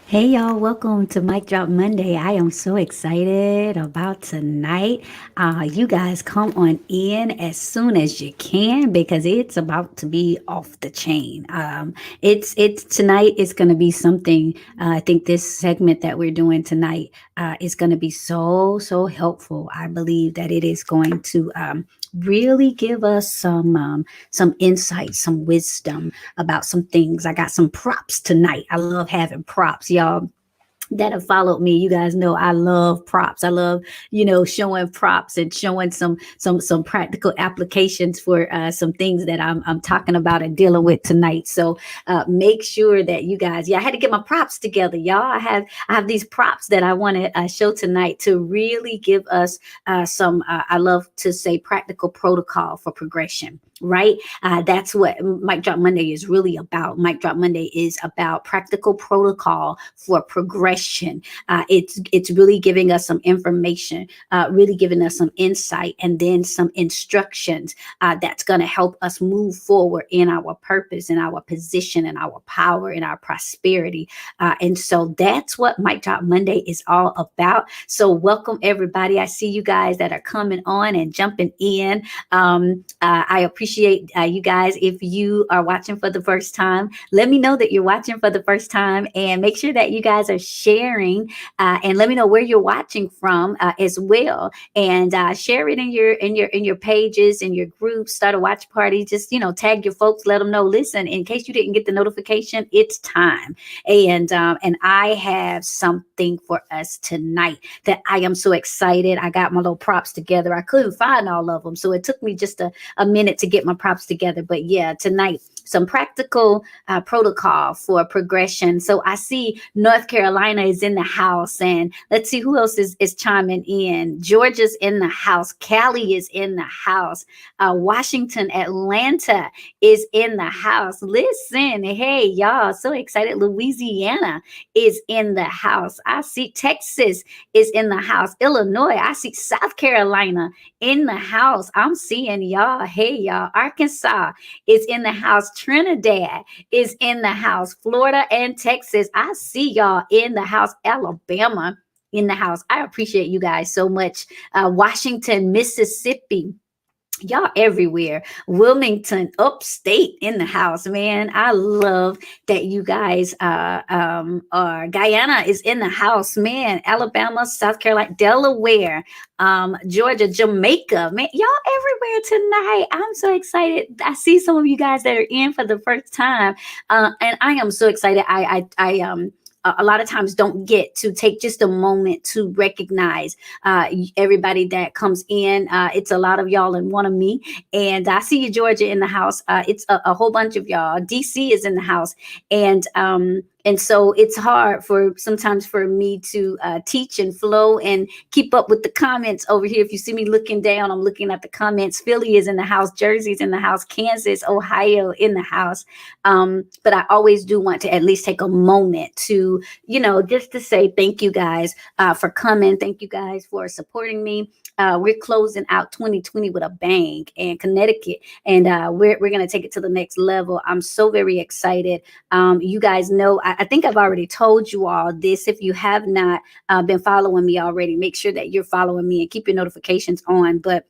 Hey y'all, welcome to Mic Drop Monday. I am so excited about tonight. You guys come on in as soon as you can because it's about to be off the chain. It's tonight is going to be something. I think this segment that we're doing tonight is going to be so helpful. I believe that it is going to really give us some insight, some wisdom about some things. I got some props tonight. I love having props, y'all that have followed me. You guys know I love props. I love, showing props and showing some practical applications for some things that I'm talking about and dealing with tonight. So make sure that you guys, I had to get my props together, y'all. I have these props that I want to show tonight to really give us some. I love to say practical protocol for progression. Right? That's what Mic Drop Monday is really about. Mic Drop Monday is about practical protocol for progression. It's really giving us some information, really giving us some insight, and then some instructions that's going to help us move forward in our purpose, in our position, in our power, in our prosperity. And so that's what Mic Drop Monday is all about. So welcome everybody. I see you guys that are coming on and jumping in. I appreciate you guys. If you are watching for the first time, let me know that you're watching for the first time, and make sure that you guys are sharing and let me know where you're watching from as well. And share it in your pages, in your groups. Start a watch party. Just tag your folks. Let them know. Listen, in case you didn't get the notification, it's time. And I have something for us tonight that I am so excited. I got my little props together. I couldn't find all of them, so it took me just a minute to get my props together. But yeah, tonight, some practical protocol for progression. So I see North Carolina is in the house, and let's see who else is chiming in. Georgia's in the house. Cali is in the house. Washington, Atlanta is in the house. Listen, hey, y'all, so excited. Louisiana is in the house. I see Texas is in the house. Illinois, I see South Carolina in the house. I'm seeing y'all. Hey, y'all. Arkansas is in the house. Trinidad is in the house. Florida and Texas, I see y'all in the house. Alabama in the house. I appreciate you guys so much. Washington, Mississippi, y'all everywhere. Wilmington, upstate in the house, man. I love that you guys are. Guyana is in the house, man. Alabama, South Carolina, Delaware, Georgia, Jamaica, man. Y'all everywhere tonight. I'm so excited. I see some of you guys that are in for the first time, and I am so excited. I a lot of times don't get to take just a moment to recognize everybody that comes in. It's a lot of y'all and one of me. And I see you, Georgia, in the house. It's a whole bunch of y'all. DC is in the house. And so it's hard sometimes for me to teach and flow and keep up with the comments over here. If you see me looking down, I'm looking at the comments. Philly is in the house. Jersey's in the house. Kansas, Ohio in the house. But I always do want to at least take a moment to, just to say thank you guys for coming. Thank you guys for supporting me. We're closing out 2020 with a bang in Connecticut, and we're going to take it to the next level. I'm so very excited. You guys know, I think I've already told you all this. If you have not been following me already, make sure that you're following me and keep your notifications on. But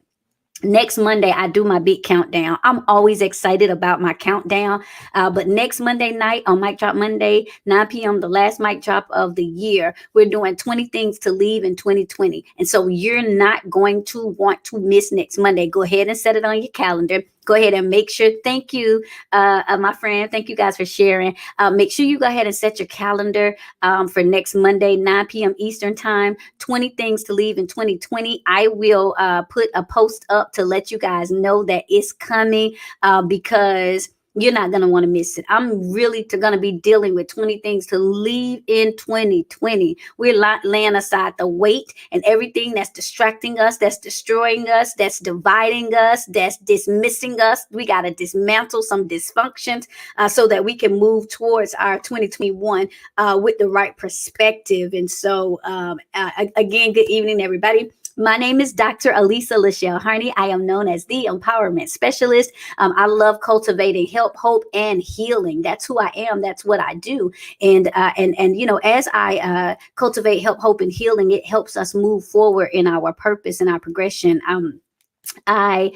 next Monday, I do my big countdown. I'm always excited about my countdown. But next Monday night on Mic Drop Monday, 9 p.m., the last mic drop of the year, we're doing 20 things to leave in 2020. And so you're not going to want to miss next Monday. Go ahead and set it on your calendar. Go ahead and make sure. Thank you, my friend. Thank you guys for sharing. Make sure you go ahead and set your calendar for next Monday, 9 p.m. Eastern time, 20 things to leave in 2020. I will put a post up to let you guys know that it's coming because you're not going to want to miss it. I'm really going to be dealing with 20 things to leave in 2020. We're laying aside the weight and everything that's distracting us, that's destroying us, that's dividing us, that's dismissing us. We got to dismantle some dysfunctions so that we can move towards our 2021 with the right perspective. And so, again, good evening, everybody. My name is Dr. Elisa LaShell. I am known as the Empowerment Specialist. I love cultivating help, hope, and healing. That's who I am. That's what I do. And as I cultivate help, hope, and healing, it helps us move forward in our purpose and our progression. I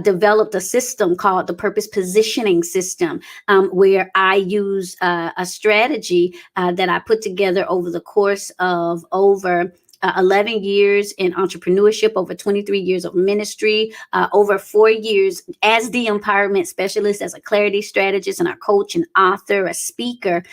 developed a system called the Purpose Positioning System, where I use a strategy that I put together over the course of over 11 years in entrepreneurship, over 23 years of ministry, over 4 years as the empowerment specialist, as a clarity strategist, and a coach, and author, a speaker,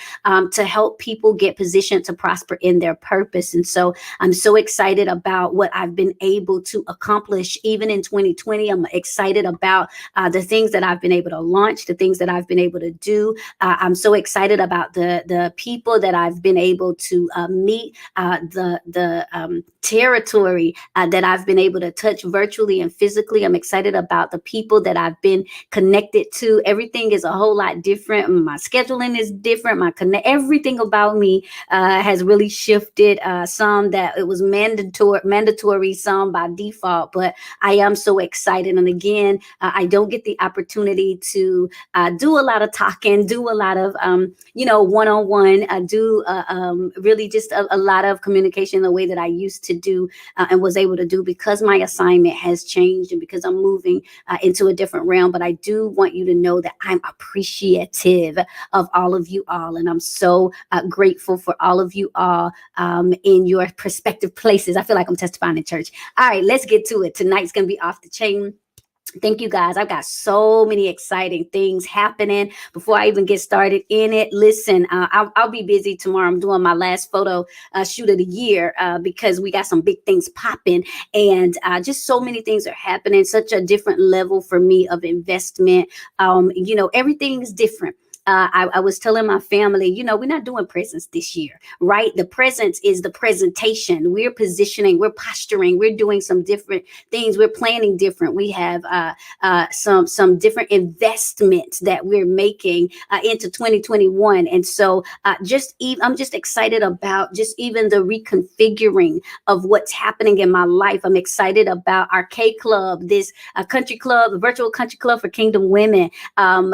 to help people get positioned to prosper in their purpose. And so I'm so excited about what I've been able to accomplish even in 2020. I'm excited about the things that I've been able to launch, the things that I've been able to do. I'm so excited about the people that I've been able to meet, the territory that I've been able to touch virtually and physically. I'm excited about the people that I've been connected to. Everything is a whole lot different. My scheduling is different. Everything about me has really shifted. Some that it was mandatory, some by default. But I am so excited. And again, I don't get the opportunity to do a lot of talking, do a lot of one-on-one, do really just a lot of communication the way that I used to do and was able to do, because my assignment has changed and because I'm moving into a different realm. But I do want you to know that I'm appreciative of all of you all, and I'm so grateful for all of you all in your prospective places. I feel like I'm testifying in church. All right, let's get to it. Tonight's gonna be off the chain. Thank you guys. I've got so many exciting things happening. Before I even get started in it, listen, I'll be busy tomorrow. I'm doing my last photo shoot of the year because we got some big things popping, and just so many things are happening. Such a different level for me of investment. Everything's different. I was telling my family, we're not doing presents this year, right? The presents is the presentation. We're positioning, we're posturing, we're doing some different things. We're planning different. We have some different investments that we're making into 2021. And so I'm just excited about just even the reconfiguring of what's happening in my life. I'm excited about our K Club, this country club, virtual country club for Kingdom Women.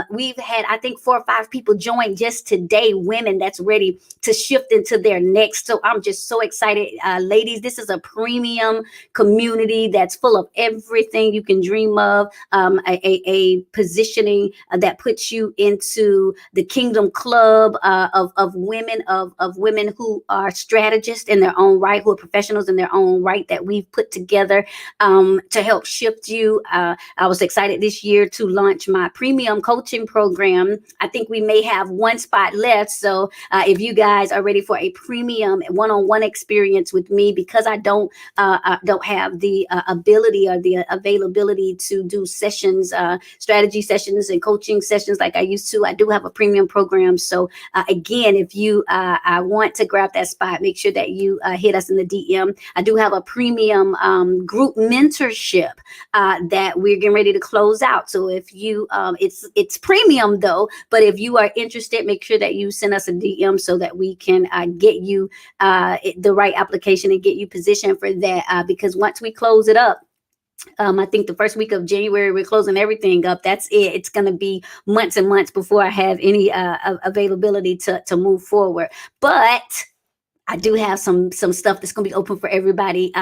We've had, I think, 4 or 5 people join just today, women that's ready to shift into their next. So I'm just so excited. Ladies, this is a premium community that's full of everything you can dream of, a positioning that puts you into the Kingdom Club of women, of women who are strategists in their own right, who are professionals in their own right, that we've put together to help shift you. I was excited this year to launch my premium coaching program. I think we may have one spot left. So if you guys are ready for a premium one-on-one experience with me, because I don't have the ability or the availability to do sessions, strategy sessions and coaching sessions like I used to, I do have a premium program. So again, if you want to grab that spot, make sure that you hit us in the DM. I do have a premium group mentorship that we're getting ready to close out. So if you, it's premium though, but if you are interested, make sure that you send us a DM so that we can get you the right application and get you positioned for that. Because once we close it up, I think the first week of January, we're closing everything up. That's it. It's going to be months and months before I have any availability to move forward. But I do have some stuff that's going to be open for everybody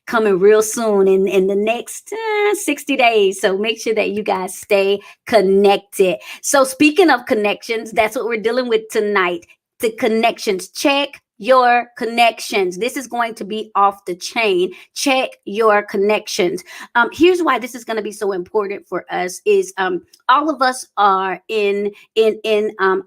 coming real soon in the next 60 days. So make sure that you guys stay connected. So speaking of connections, that's what we're dealing with tonight. The connections. Check your connections. This is going to be off the chain. Check your connections. Here's why this is going to be so important for us is all of us are in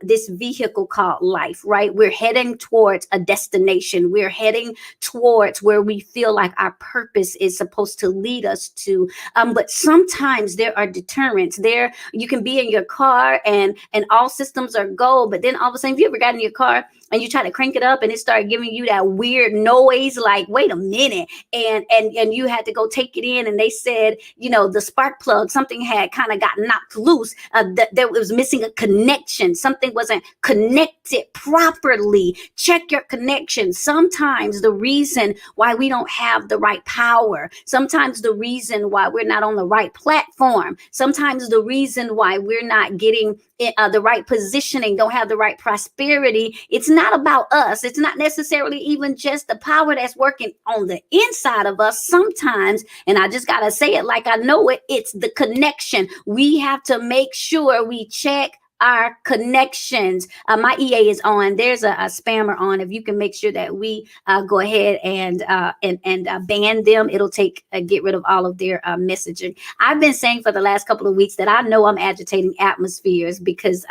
this vehicle called life, right? We're heading towards a destination. We're heading towards where we feel like our purpose is supposed to lead us to. But sometimes there are deterrents. There, you can be in your car and all systems are go, but then all of a sudden, have you ever got in your car and you try to crank it up and it started giving you that weird noise, like, wait a minute. And you had to go take it in, and they said, the spark plug, something had kind of got knocked loose, that there was missing a connection. Something wasn't connected properly. Check your connection. Sometimes the reason why we don't have the right power, sometimes the reason why we're not on the right platform, sometimes the reason why we're not getting the right positioning, don't have the right prosperity, it's not about us. It's not necessarily even just the power that's working on the inside of us. Sometimes, and I just got to say it like I know it, it's the connection. We have to make sure we check our connections. My EA is on. There's a spammer on. If you can make sure that we go ahead and ban them, it'll get rid of all of their messaging. I've been saying for the last couple of weeks that I know I'm agitating atmospheres because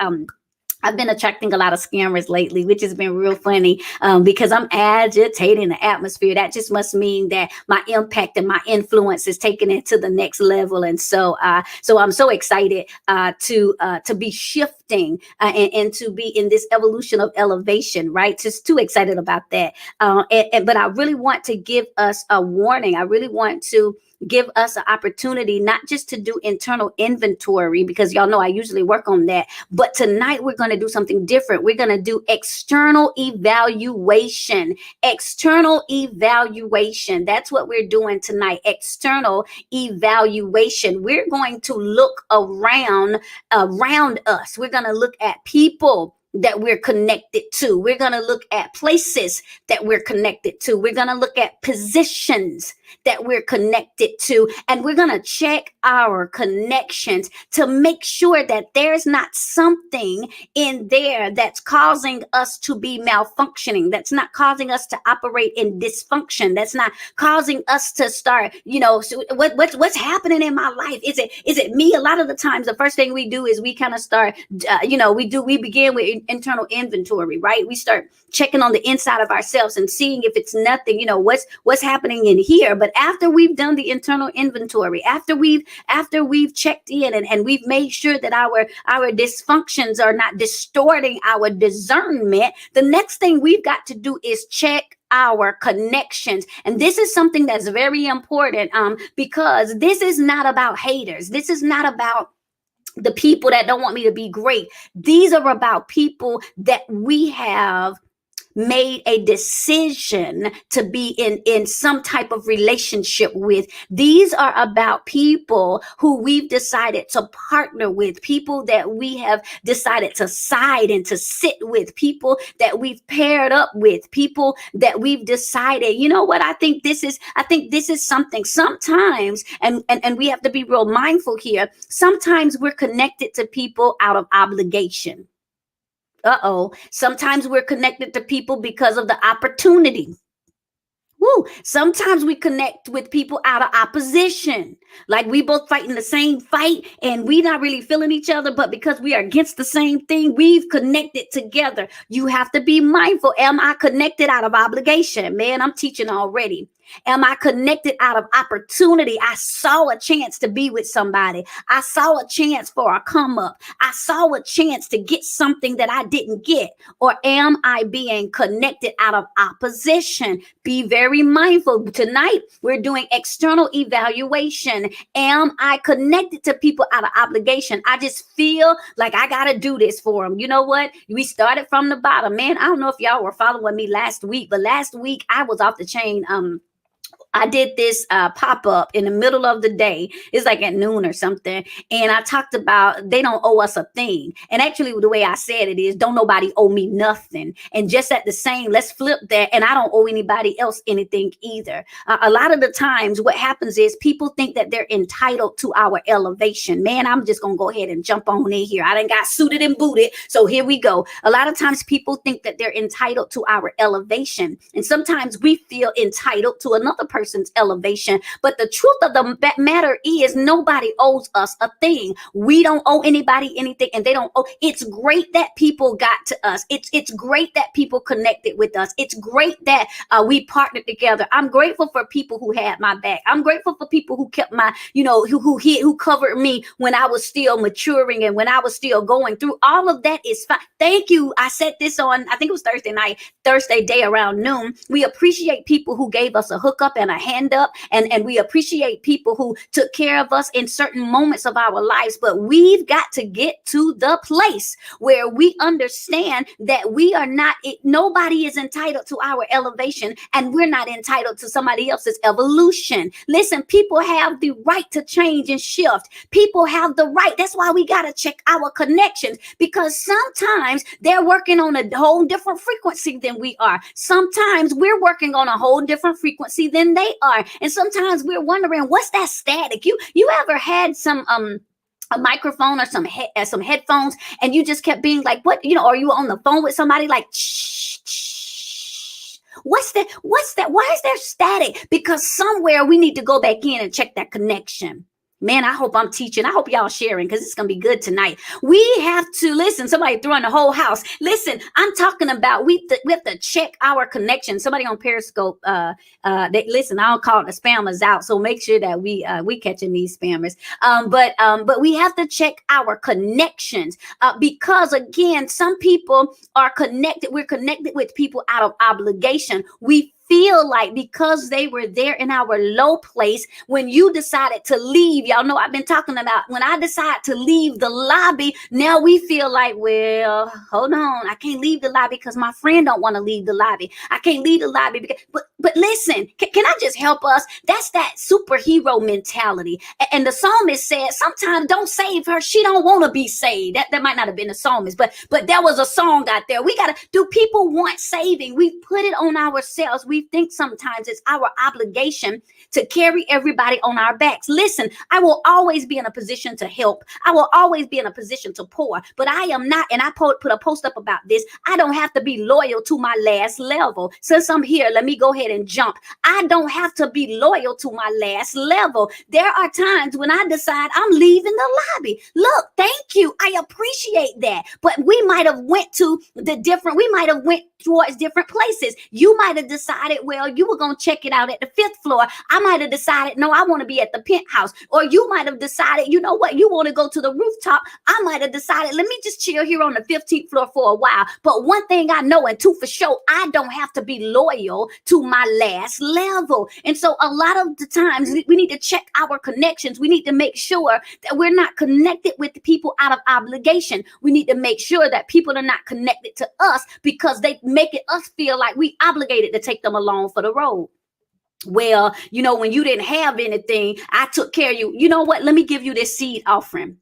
I've been attracting a lot of scammers lately, which has been real funny because I'm agitating the atmosphere. That just must mean that my impact and my influence is taking it to the next level. And so I'm so excited to be shifting and to be in this evolution of elevation, right? Just too excited about that. But I really want to give us a warning. I really want to give us an opportunity not just to do internal inventory, because y'all know I usually work on that, but tonight we're going to do something different. We're going to do external evaluation. External evaluation. That's what we're doing tonight. External evaluation. We're going to look around us. We're going to look at people that we're connected to. We're going to look at places that we're connected to. We're going to look at positions that we're connected to. And we're going to check our connections to make sure that there's not something in there that's causing us to be malfunctioning, that's not causing us to operate in dysfunction, that's not causing us to start, so what's happening in my life? Is it me? A lot of the times, the first thing we do is we kind of start, we begin with internal inventory, right? We start checking on the inside of ourselves and seeing if it's nothing, what's happening in here. But after we've done the internal inventory, after we've checked in and we've made sure that our dysfunctions are not distorting our discernment, the next thing we've got to do is check our connections. And this is something that's very important because this is not about haters. This is not about the people that don't want me to be great. These are about people that we have made a decision to be in some type of relationship with. These are about people who we've decided to partner with, people that we have decided to side and to sit with, people that we've paired up with, people that we've decided, you know what, I think this is something. Sometimes, and we have to be real mindful here, sometimes we're connected to people out of obligation. Sometimes we're connected to people because of the opportunity. Sometimes we connect with people out of opposition. Like we both fighting the same fight and we not really feeling each other, but because we are against the same thing, we've connected together. You have to be mindful. Am I connected out of obligation? Man, I'm teaching already. Am I connected out of opportunity? I saw a chance to be with somebody. I saw a chance for a come up. I saw a chance to get something that I didn't get. Or am I being connected out of opposition? Be very mindful. Tonight, we're doing external evaluation. Am I connected to people out of obligation? I just feel like I got to do this for them. You know what? We started from the bottom. Man, I don't know if y'all were following me last week, but last week I was off the chain. I did this pop-up in the middle of the day. It's like at noon or something. And I talked about they don't owe us a thing. And actually, the way I said it is, don't nobody owe me nothing. And just at the same, let's flip that. And I don't owe anybody else anything either. A lot of the times what happens is people think that they're entitled to our elevation. Man, I'm just going to go ahead and jump on in here. I done got suited and booted. So here we go. A lot of times people think that they're entitled to our elevation. And sometimes we feel entitled to another person person's elevation. But the truth of the matter is nobody owes us a thing. We don't owe anybody anything, and they don't owe. It's great that people got to us. It's great that people connected with us. It's great that we partnered together. I'm grateful for people who had my back. I'm grateful for people who kept my, who covered me when I was still maturing and when I was still going through. All of that is fine. Thank you. I said this on, I think it was Thursday day around noon. We appreciate people who gave us a hookup and a hand up, and we appreciate people who took care of us in certain moments of our lives. But we've got to get to the place where we understand that we are not, nobody is entitled to our elevation, and we're not entitled to somebody else's evolution. Listen, people have the right to change and shift. People have the right. That's why we got to check our connections, because sometimes they're working on a whole different frequency than we are. Sometimes we're working on a whole different frequency than they are. And sometimes we're wondering, what's that static? You ever had some a microphone or some headphones, and you just kept being like, what, or you on the phone with somebody like, shh, shh. What's that? Why is there static? Because somewhere we need to go back in and check that connection. Man, I hope I'm teaching. I hope y'all sharing, because it's going to be good tonight. We have to listen. Somebody throwing the whole house. Listen, I'm talking about we have to check our connection. Somebody on Periscope, listen, I don't call it the spammers out. So make sure that we catching these spammers. But we have to check our connections because, again, some people are connected. We're connected with people out of obligation. We feel like because they were there in our low place, when you decided to leave, y'all know I've been talking about when I decide to leave the lobby, now we feel like, well, hold on, I can't leave the lobby because my friend don't want to leave the lobby. I can't leave the lobby because, but listen, can I just help us? That's that superhero mentality. And the psalmist said, sometimes don't save her. She don't want to be saved. That might not have been the psalmist, but there was a song out there. Do people want saving? We put it on ourselves. We think sometimes it's our obligation to carry everybody on our backs. Listen, I will always be in a position to help. I will always be in a position to pour, but I am not, and I put a post up about this, I don't have to be loyal to my last level. Since I'm here, let me go ahead and jump. I don't have to be loyal to my last level. There are times when I decide I'm leaving the lobby. Look, thank you. I appreciate that. But we might have went towards different places. You might have decided, well, you were going to check it out at the 5th floor. I might have decided, no, I want to be at the penthouse. Or you might have decided, you know what, you want to go to the rooftop. I might have decided, let me just chill here on the 15th floor for a while. But one thing I know, and two for sure, I don't have to be loyal to my last level. And so a lot of the times we need to check our connections. We need to make sure that we're not connected with the people out of obligation. We need to make sure that people are not connected to us because they making us feel like we obligated to take them along for the road. Well, when you didn't have anything, I took care of you. You know what? Let me give you this seed offering.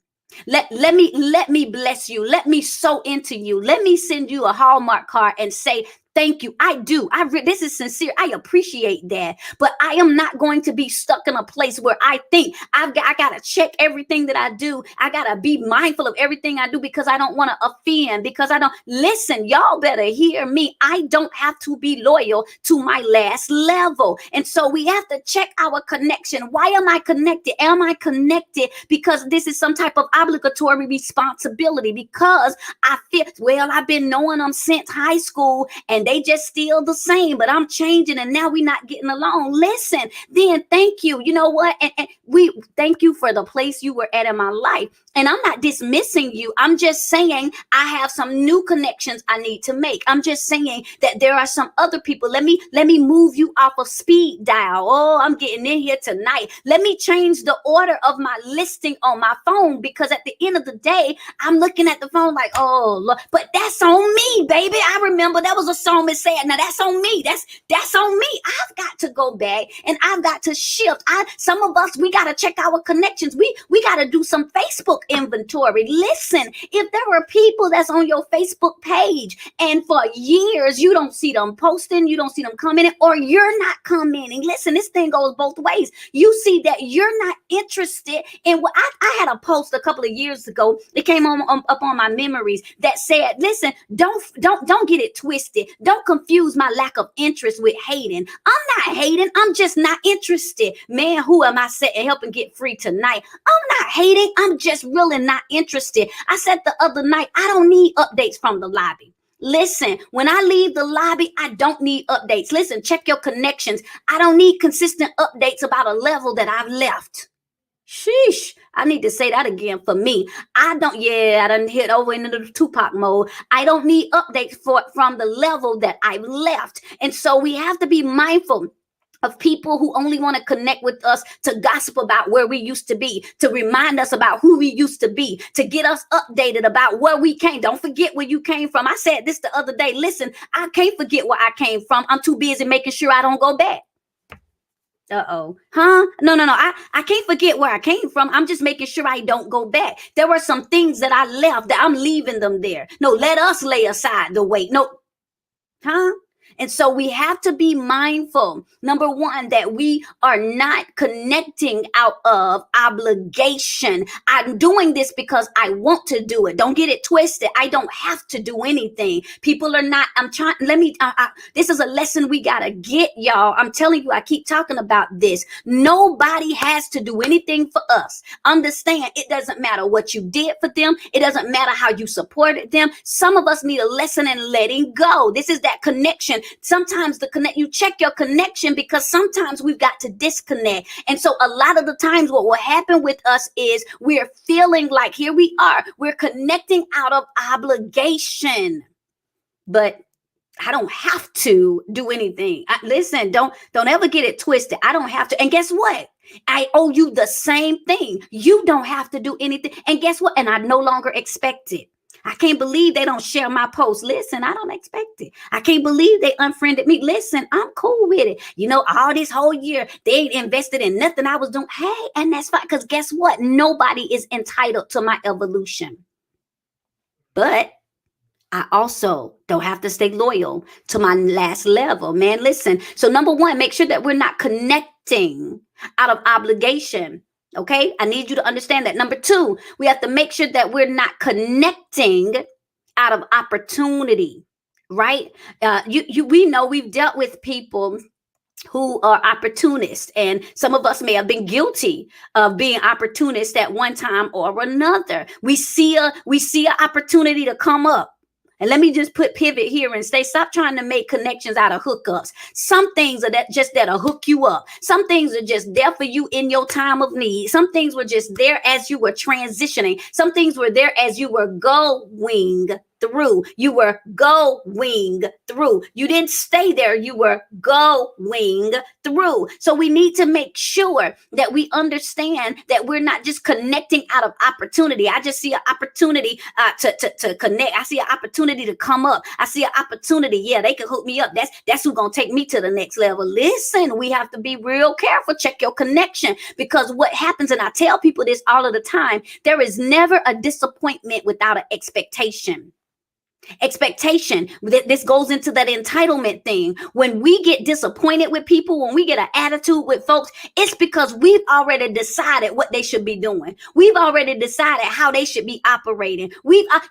Let me bless you. Let me sow into you. Let me send you a Hallmark card and say, thank you. I do. This is sincere. I appreciate that. But I am not going to be stuck in a place where I think I got to check everything that I do. I got to be mindful of everything I do because I don't want to offend, because I don't. Listen, y'all better hear me. I don't have to be loyal to my last level. And so we have to check our connection. Why am I connected? Am I connected because this is some type of obligatory responsibility? Because I feel, well, I've been knowing them since high school and they just still the same, but I'm changing and now we're not getting along. Listen, then thank you. You know what? And we thank you for the place you were at in my life. And I'm not dismissing you. I'm just saying I have some new connections I need to make. I'm just saying that there are some other people. Let me move you off of speed dial. Oh, I'm getting in here tonight. Let me change the order of my listing on my phone, because at the end of the day, I'm looking at the phone like, oh, look, but that's on me, baby. I remember that was a song that said, now that's on me. That's on me. I've got to go back and I've got to shift. Some of us, we got to check our connections. We got to do some Facebook inventory. Listen, if there are people that's on your Facebook page and for years you don't see them posting, you don't see them commenting, or you're not commenting. Listen, this thing goes both ways. You see that you're not interested in what I had a post a couple of years ago. It came up on my memories that said, listen, don't Don't get it twisted. Don't confuse my lack of interest with hating. I'm not hating. I'm just not interested. Man, who am I setting helping get free tonight? I'm not hating. I'm just really not interested. I said the other night, I don't need updates from the lobby. Listen, when I leave the lobby, I don't need updates. Listen, check your connections. I don't need consistent updates about a level that I've left. Sheesh. I need to say that again for me. I done hit over into the Tupac mode. I don't need updates from the level that I've left. And so we have to be mindful of people who only want to connect with us to gossip about where we used to be, to remind us about who we used to be, to get us updated about where we came. Don't forget where you came from. I said this the other day. Listen, I can't forget where I came from. I'm too busy making sure I don't go back. Uh-oh. Huh? No. I can't forget where I came from. I'm just making sure I don't go back. There were some things that I left that I'm leaving them there. No, let us lay aside the weight. No. Huh? And so we have to be mindful, number one, that we are not connecting out of obligation. I'm doing this because I want to do it. Don't get it twisted. I don't have to do anything. People are not, this is a lesson we got to get, y'all. I'm telling you, I keep talking about this. Nobody has to do anything for us. Understand, it doesn't matter what you did for them. It doesn't matter how you supported them. Some of us need a lesson in letting go. This is that connection. Sometimes you check your connection because sometimes we've got to disconnect. And so a lot of the times what will happen with us is we're feeling like here we are, we're connecting out of obligation, but I don't have to do anything. Listen, don't ever get it twisted. I don't have to. And guess what? I owe you the same thing. You don't have to do anything. And guess what? And I no longer expect it. I can't believe they don't share my post. Listen, I don't expect it. I can't believe they unfriended me. Listen, I'm cool with it. You know, all this whole year, they ain't invested in nothing I was doing. Hey, and that's fine. Because guess what? Nobody is entitled to my evolution. But I also don't have to stay loyal to my last level, man. Listen. So number one, make sure that we're not connecting out of obligation. Okay, I need you to understand that. Number two, we have to make sure that we're not connecting out of opportunity, right? We know we've dealt with people who are opportunists, and some of us may have been guilty of being opportunists at one time or another. We see an opportunity to come up. And let me just pivot here and say, stop trying to make connections out of hookups. Some things are that'll hook you up. Some things are just there for you in your time of need. Some things were just there as you were transitioning. Some things were there as you were going through. You were going through. You didn't stay there. You were going through. So we need to make sure that we understand that we're not just connecting out of opportunity. I just see an opportunity to connect. I see an opportunity to come up. I see an opportunity. Yeah, they can hook me up. That's who's going to take me to the next level. Listen, we have to be real careful. Check your connection, because what happens, and I tell people this all of the time, there is never a disappointment without an expectation. Expectation. This goes into that entitlement thing. When we get disappointed with people, when we get an attitude with folks, it's because we've already decided what they should be doing. We've already decided how they should be operating.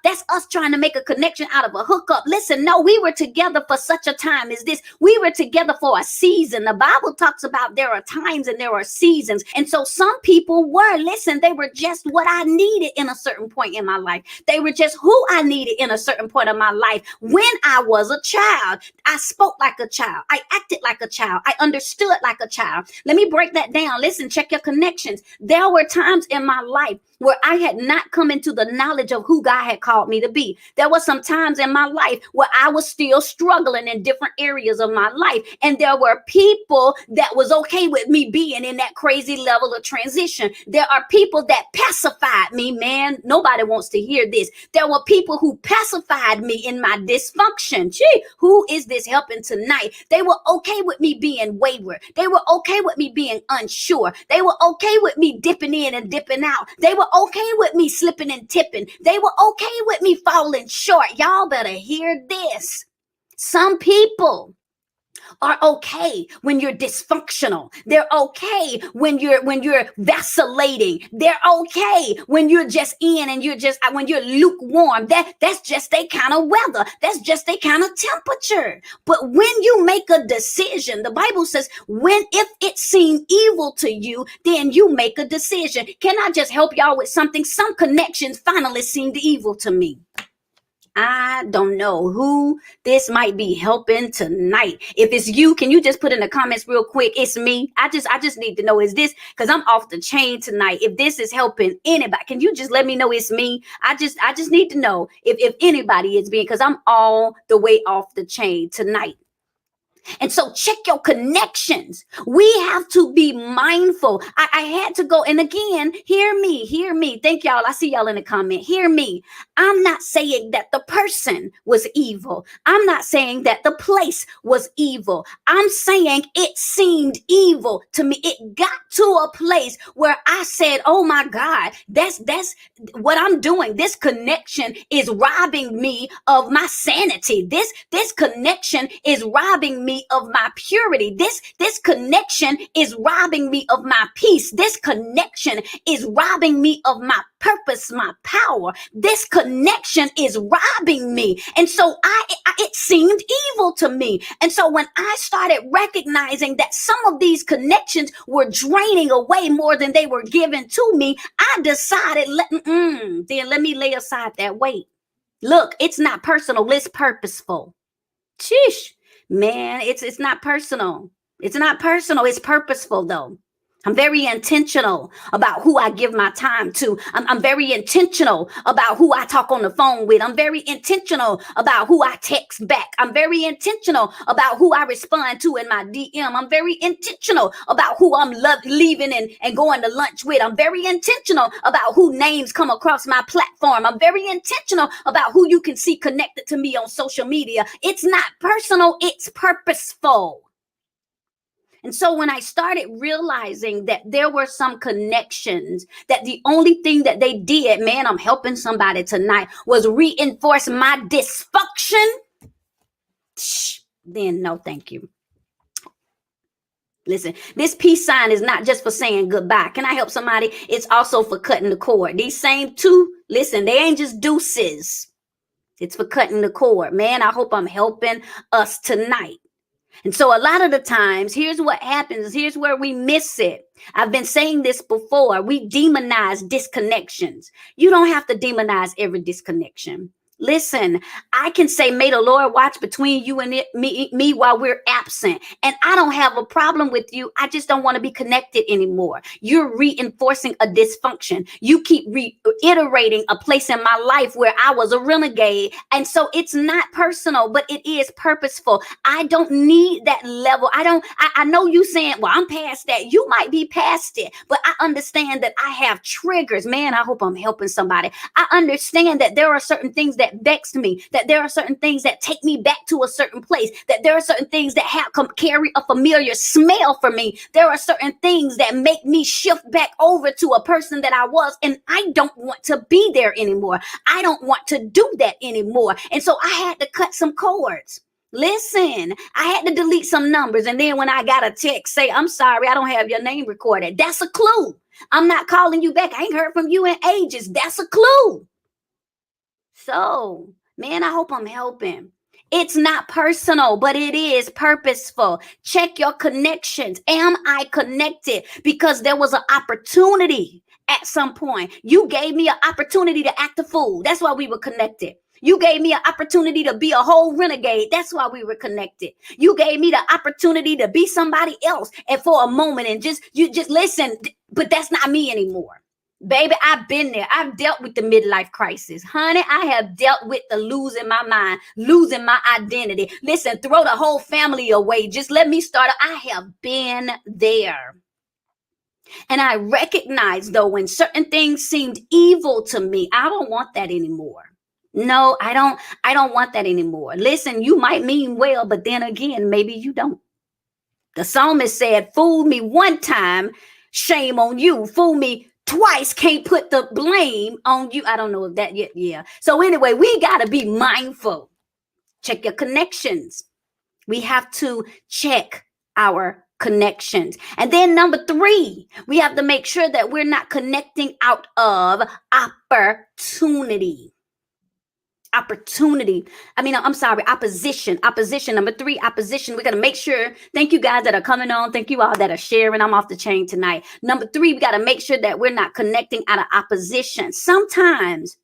That's us trying to make a connection out of a hookup. Listen, no, we were together for such a time as this. We were together for a season. The Bible talks about there are times and there are seasons. And so some people they were just what I needed in a certain point in my life. They were just who I needed in a certain point of my life. When I was a child, I spoke like a child. I acted like a child. I understood like a child. Let me break that down. Listen, check your connections. There were times in my life where I had not come into the knowledge of who God had called me to be. There were some times in my life where I was still struggling in different areas of my life. And there were people that was okay with me being in that crazy level of transition. There are people that pacified me, man. Nobody wants to hear this. There were people who pacified me in my dysfunction. Gee, who is this helping tonight? They were okay with me being wayward. They were okay with me being unsure. They were okay with me dipping in and dipping out. They were okay with me slipping and tipping. They were okay with me falling short. Y'all better hear this. Some people are okay when you're dysfunctional. They're okay when you're vacillating. They're okay when you're just in and you're just when you're lukewarm. That's just a kind of weather. That's just a kind of temperature. But when you make a decision, the Bible says, when if it seemed evil to you, then you make a decision. Can I just help y'all with something? Some connections finally seemed evil to me. I don't know who this might be helping tonight. If it's you, can you just put in the comments real quick? It's me. I just need to know, is this, because I'm off the chain tonight. If this is helping anybody, can you just let me know it's me? I just need to know if anybody is being, because I'm all the way off the chain tonight. And so check your connections. We have to be mindful. I had to go. And again, hear me, hear me. Thank y'all. I see y'all in the comment. Hear me. I'm not saying that the person was evil. I'm not saying that the place was evil. I'm saying it seemed evil to me. It got to a place where I said, oh my God, that's what I'm doing. This connection is robbing me of my sanity. This connection is robbing me of my purity. This connection is robbing me of my peace. This connection is robbing me of my purpose, my power. This connection is robbing me. And so it seemed evil to me. And so when I started recognizing that some of these connections were draining away more than they were given to me, I decided, then let me lay aside that weight. Look, it's not personal, it's purposeful. Sheesh. Man, it's not personal. It's not personal. It's purposeful though. I'm very intentional about who I give my time to. I'm very intentional about who I talk on the phone with. I'm very intentional about who I text back. I'm very intentional about who I respond to in my DM. I'm very intentional about who I'm leaving and going to lunch with. I'm very intentional about who names come across my platform. I'm very intentional about who you can see connected to me on social media. It's not personal, it's purposeful. And so when I started realizing that there were some connections that the only thing that they did, man, I'm helping somebody tonight, was reinforce my dysfunction, then no, thank you. Listen, this peace sign is not just for saying goodbye. Can I help somebody? It's also for cutting the cord. These same two, listen, they ain't just deuces. It's for cutting the cord. Man, I hope I'm helping us tonight. And so a lot of the times, here's what happens. Here's where we miss it. I've been saying this before. We demonize disconnections. You don't have to demonize every disconnection. Listen, I can say, may the Lord watch between you and me while we're absent. And I don't have a problem with you. I just don't want to be connected anymore. You're reinforcing a dysfunction. You keep reiterating a place in my life where I was a renegade. And so it's not personal, but it is purposeful. I don't need that level. I know you saying, well, I'm past that. You might be past it, but I understand that I have triggers. Man, I hope I'm helping somebody. I understand that there are certain things that vex me, that there are certain things that take me back to a certain place, that there are certain things that carry a familiar smell for me. There are certain things that make me shift back over to a person that I was, and I don't want to be there anymore. I don't want to do that anymore. And so I had to cut some cords. Listen, I had to delete some numbers. And then when I got a text, say, I'm sorry, I don't have your name recorded. That's a clue. I'm not calling you back. I ain't heard from you in ages. That's a clue. So, man, I hope I'm helping. It's not personal, but it is purposeful. Check your connections. Am I connected? Because there was an opportunity at some point. You gave me an opportunity to act a fool. That's why we were connected. You gave me an opportunity to be a whole renegade. That's why we were connected. You gave me the opportunity to be somebody else and for a moment and you just listen, but that's not me anymore. Baby, I've been there. I've dealt with the midlife crisis. Honey, I have dealt with the losing my mind, losing my identity. Listen, throw the whole family away. Just let me start. I have been there. And I recognize, though, when certain things seemed evil to me, I don't want that anymore. No, I don't want that anymore. Listen, you might mean well, but then again, maybe you don't. The psalmist said, fool me one time, shame on you. Fool me twice, can't put the blame on you. I don't know if that yet. Yeah. So anyway, we got to be mindful. Check your connections. We have to check our connections. And then number 3, we have to make sure that we're not connecting out of opportunity. Opposition. Number 3, opposition. We got to make sure. Thank you guys that are coming on. Thank you all that are sharing. I'm off the chain tonight. Number 3, we got to make sure that we're not connecting out of opposition. Sometimes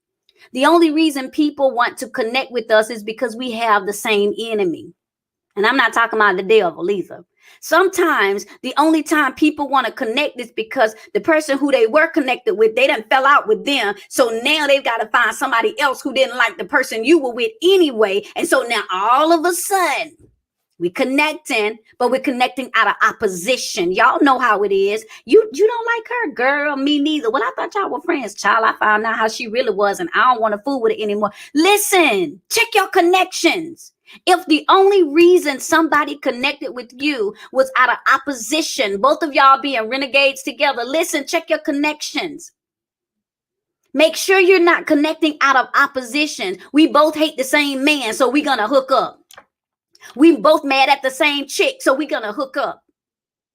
the only reason people want to connect with us is because we have the same enemy. And I'm not talking about the devil, Elisa. Sometimes the only time people want to connect is because the person who they were connected with, they done fell out with them. So now they've got to find somebody else who didn't like the person you were with anyway. And so now all of a sudden, we connecting, but we're connecting out of opposition. Y'all know how it is. You don't like her, girl. Me neither. Well, I thought y'all were friends, child. I found out how she really was, and I don't want to fool with it anymore. Listen, check your connections. If the only reason somebody connected with you was out of opposition, both of y'all being renegades together, listen, check your connections. Make sure you're not connecting out of opposition. We both hate the same man, so we're going to hook up. We both mad at the same chick, so we're going to hook up.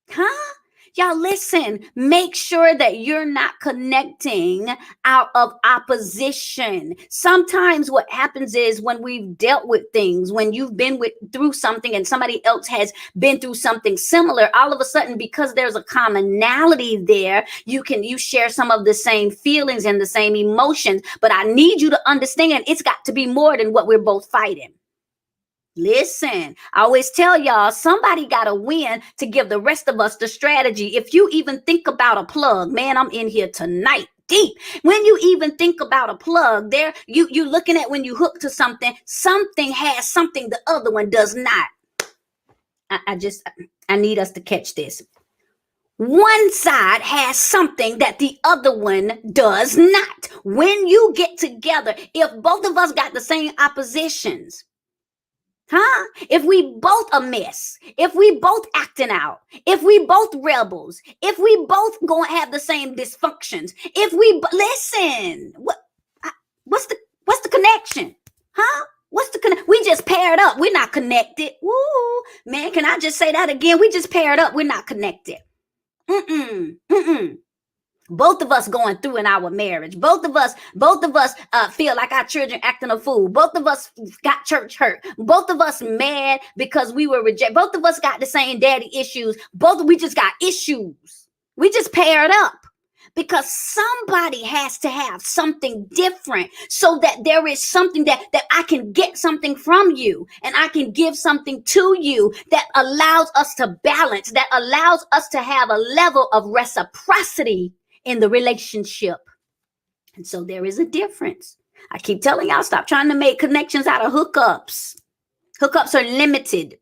Huh? Y'all listen, make sure that you're not connecting out of opposition. Sometimes what happens is when we've dealt with things, when you've been through something and somebody else has been through something similar, all of a sudden, because there's a commonality there, you share some of the same feelings and the same emotions. But I need you to understand it's got to be more than what we're both fighting. Listen, I always tell y'all, somebody got to win to give the rest of us the strategy. If you even think about a plug, man, I'm in here tonight. Deep. When you even think about a plug, there you looking at when you hook to something has something the other one does not. I need us to catch this. One side has something that the other one does not. When you get together, if both of us got the same oppositions, if we both a mess, if we both acting out, if we both rebels, if we both gonna have the same dysfunctions, if we listen, what's the connection? We just paired up. We're not connected. Woo, man, can I just say that again? We just paired up. We're not connected. Both of us going through in our marriage. Both of us feel like our children acting a fool. Both of us got church hurt. Both of us mad because we were rejected. Both of us got the same daddy issues. We just got issues. We just paired up because somebody has to have something different so that there is something that I can get something from you and I can give something to you that allows us to balance, that allows us to have a level of reciprocity in the relationship. And so there is a difference. I keep telling y'all, stop trying to make connections out of hookups. Hookups are limited.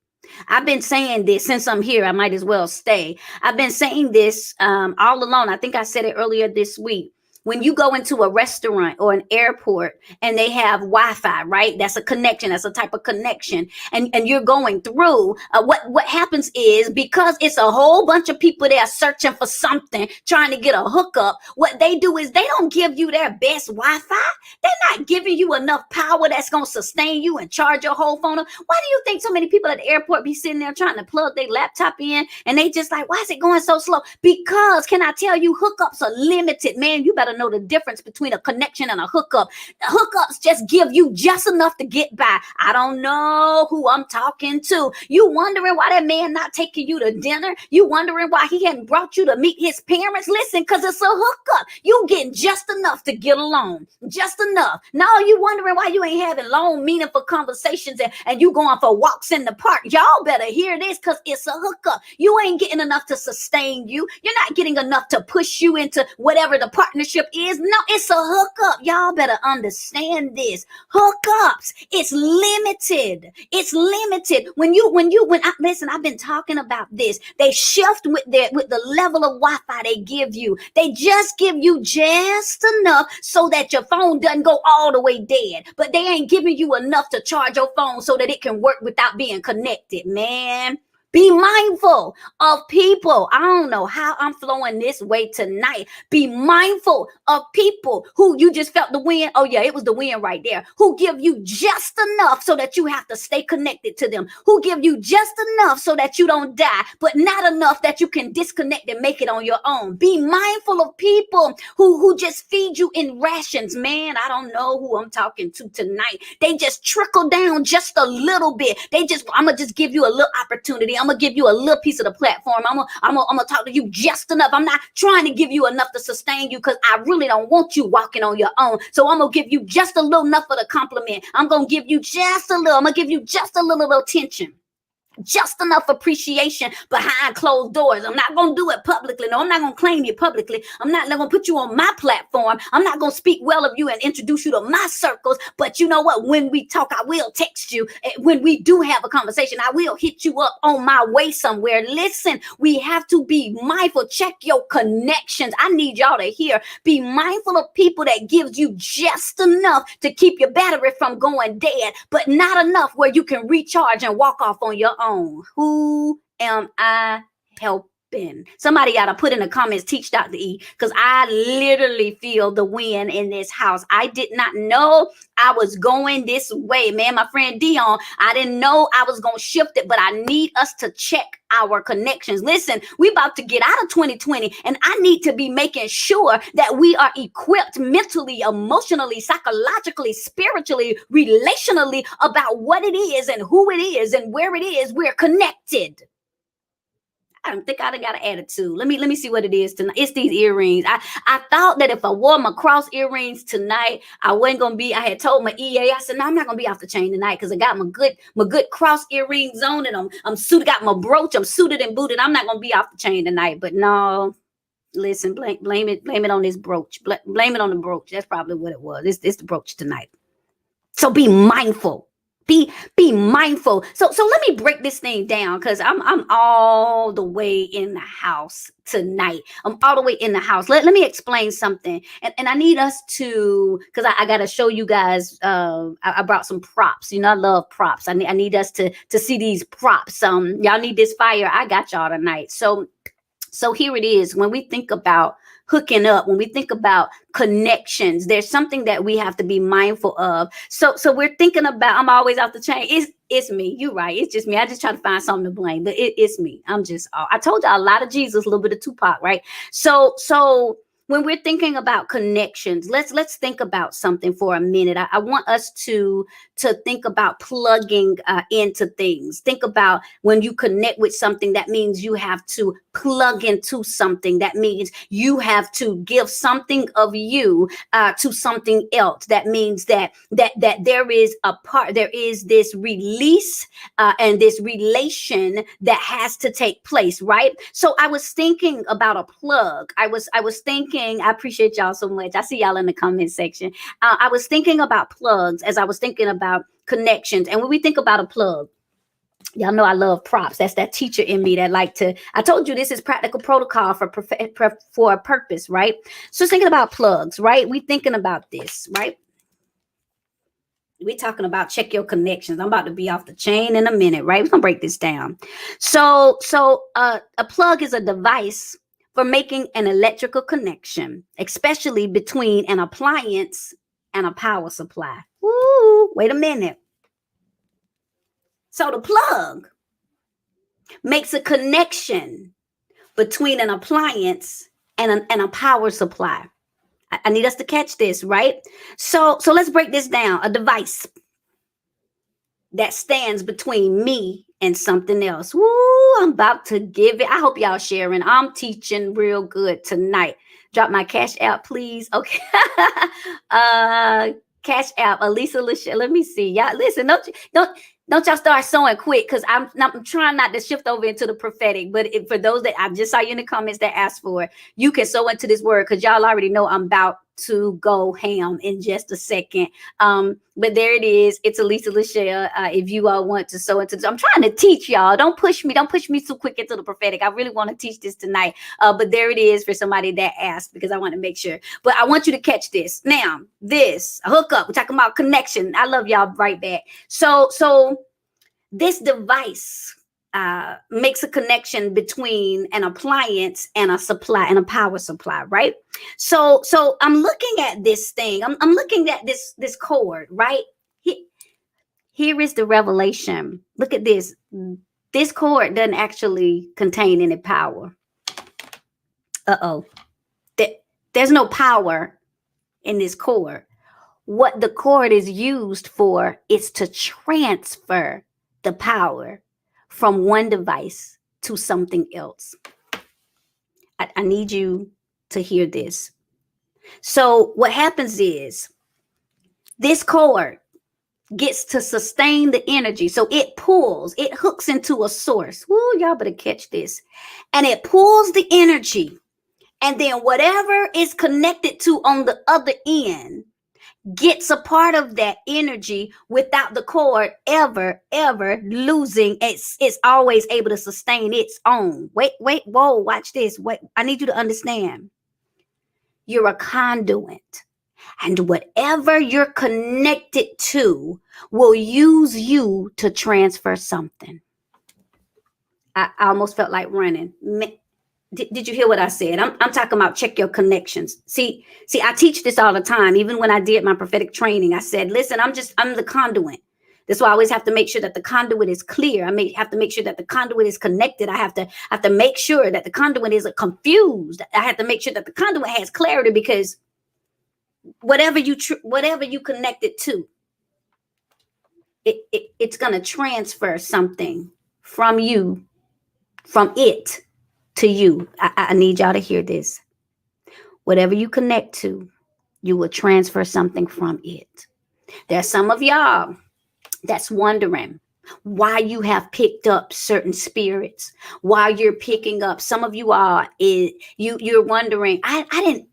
I've been saying this since I'm here. I might as well stay. I've been saying this all along. I think I said it earlier this week. When you go into a restaurant or an airport and they have Wi-Fi, right? That's a connection. That's a type of connection. And you're going through. What happens is because it's a whole bunch of people there searching for something, trying to get a hookup, what they do is they don't give you their best Wi-Fi. They're not giving you enough power that's going to sustain you and charge your whole phone up. Why do you think so many people at the airport be sitting there trying to plug their laptop in and they just like, why is it going so slow? Because can I tell you, hookups are limited, man. You better know the difference between a connection and a hookup. Hookups just give you just enough to get by. I don't know who I'm talking to. You wondering why that man not taking you to dinner? You wondering why he hadn't brought you to meet his parents? Listen, because it's a hookup. You getting just enough to get along. Just enough. Now you wondering why you ain't having long, meaningful conversations and you going for walks in the park. Y'all better hear this because it's a hookup. You ain't getting enough to sustain you. You're not getting enough to push you into whatever the partnership is. No, it's a hookup. Y'all better understand this. Hookups, it's limited. It's limited. Listen, I've been talking about this. They shift with the level of Wi-Fi they give you. They just give you just enough so that your phone doesn't go all the way dead. But they ain't giving you enough to charge your phone so that it can work without being connected, man. Be mindful of people. I don't know how I'm flowing this way tonight. Be mindful of people who you just felt the wind. Oh, yeah, it was the wind right there. Who give you just enough so that you have to stay connected to them. Who give you just enough so that you don't die, but not enough that you can disconnect and make it on your own. Be mindful of people who just feed you in rations. Man, I don't know who I'm talking to tonight. They just trickle down just a little bit. I'm going to just give you a little opportunity. I'm going to give you a little piece of the platform. I'm gonna talk to you just enough. I'm not trying to give you enough to sustain you because I really don't want you walking on your own. So I'm going to give you just a little enough for the compliment. I'm going to give you just a little. I'm going to give you just a little attention. Just enough appreciation behind closed doors. I'm not going to do it publicly. No, I'm not going to claim you publicly. I'm not going to put you on my platform. I'm not going to speak well of you and introduce you to my circles. But you know what? When we talk, I will text you. When we do have a conversation, I will hit you up on my way somewhere. Listen, we have to be mindful. Check your connections. I need y'all to hear. Be mindful of people that gives you just enough to keep your battery from going dead, but not enough where you can recharge and walk off on your own. Who am I helping? Somebody ought to put in the comments, teach Dr. E, because I literally feel the wind in this house. I did not know I was going this way, man. My friend Dion, I didn't know I was going to shift it, but I need us to check our connections. Listen, we about to get out of 2020, and I need to be making sure that we are equipped mentally, emotionally, psychologically, spiritually, relationally about what it is and who it is and where it is we're connected. I don't think I done got an attitude. Let me see what it is tonight. It's these earrings. I thought that if I wore my cross earrings tonight, I wasn't gonna be. I had told my EA, I said, no, I'm not gonna be off the chain tonight because I got my good cross earrings on, and I'm suited, got my brooch, I'm suited and booted. I'm not gonna be off the chain tonight. But no, listen, blame it on this brooch. Blame it on the brooch. That's probably what it was. It's the brooch tonight. So be mindful. Be mindful. So let me break this thing down because I'm all the way in the house tonight. I'm all the way in the house. Let me explain something. And I need us to, because I got to show you guys, I brought some props. You know, I love props. I need us to see these props. Y'all need this fire. I got y'all tonight. So here it is. When we think about hooking up, when we think about connections, there's something that we have to be mindful of. So we're thinking about, I'm always off the chain. It's me. You're right. It's just me. I just try to find something to blame, but it's me. I told y'all a lot of Jesus, a little bit of Tupac, right? So when we're thinking about connections, let's think about something for a minute. I want us to think about plugging into things. Think about when you connect with something, that means you have to plug into something. That means you have to give something of you to something else. That means that there is this release and this relation that has to take place, right? So I was thinking about a plug. I was thinking, I appreciate y'all so much. I see y'all in the comment section. I was thinking about plugs as I was thinking about connections. And when we think about a plug, y'all know I love props. That's that teacher in me that like to, I told you this is practical protocol for a purpose, right? So thinking about plugs, right? We thinking about this, right? We're talking about check your connections. I'm about to be off the chain in a minute, right? We're going to break this down. So a plug is a device for making an electrical connection, especially between an appliance and a power supply. Ooh, wait a minute. So the plug makes a connection between an appliance and a power supply. I need us to catch this, right? So let's break this down. A device that stands between me and something else. Woo, I'm about to give it. I hope y'all sharing. I'm teaching real good tonight. Drop my cash app, please. Okay. Cash app, Elisa, LaShell. Let me see. Y'all listen, don't y'all start sewing quick, because I'm trying not to shift over into the prophetic. But for those that I just saw you in the comments that asked for it, you can sew into this word, because y'all already know I'm about to go ham in just a second. But there it is. It's Elisa, LaShell. If you all want to sew into this, I'm trying to teach y'all. Don't push me too quick into the prophetic. I really want to teach this tonight. But there it is for somebody that asked, because I want to make sure. But I want you to catch this. Now, this hookup, we're talking about connection. I love y'all right back. So this device makes a connection between an appliance and a supply and a power supply, right? So I'm looking at this thing. I'm looking at this cord, right? Here is the revelation. Look at this. This cord doesn't actually contain any power. Uh-oh. There's no power in this cord. What the cord is used for is to transfer the power from one device to something else. I need you to hear this. So what happens is this cord gets to sustain the energy. So it hooks into a source. Woo, y'all better catch this. And it pulls the energy. And then whatever is connected to on the other end gets a part of that energy without the cord ever losing. It's always able to sustain its own. Wait, whoa, watch this. Wait, I need you to understand. You're a conduit. And whatever you're connected to will use you to transfer something. I almost felt like running. Did you hear what I said? I'm talking about check your connections. See, I teach this all the time. Even when I did my prophetic training, I said, listen, I'm the conduit. That's why I always have to make sure that the conduit is clear. I have to make sure that the conduit is connected. I have to make sure that the conduit isn't confused. I have to make sure that the conduit has clarity, because whatever you connect it to, it's going to transfer something from it to you. I need y'all to hear this. Whatever you connect to, you will transfer something from it. There's some of y'all that's wondering why you have picked up certain spirits, why you're picking up. Some of you are, you're wondering, I didn't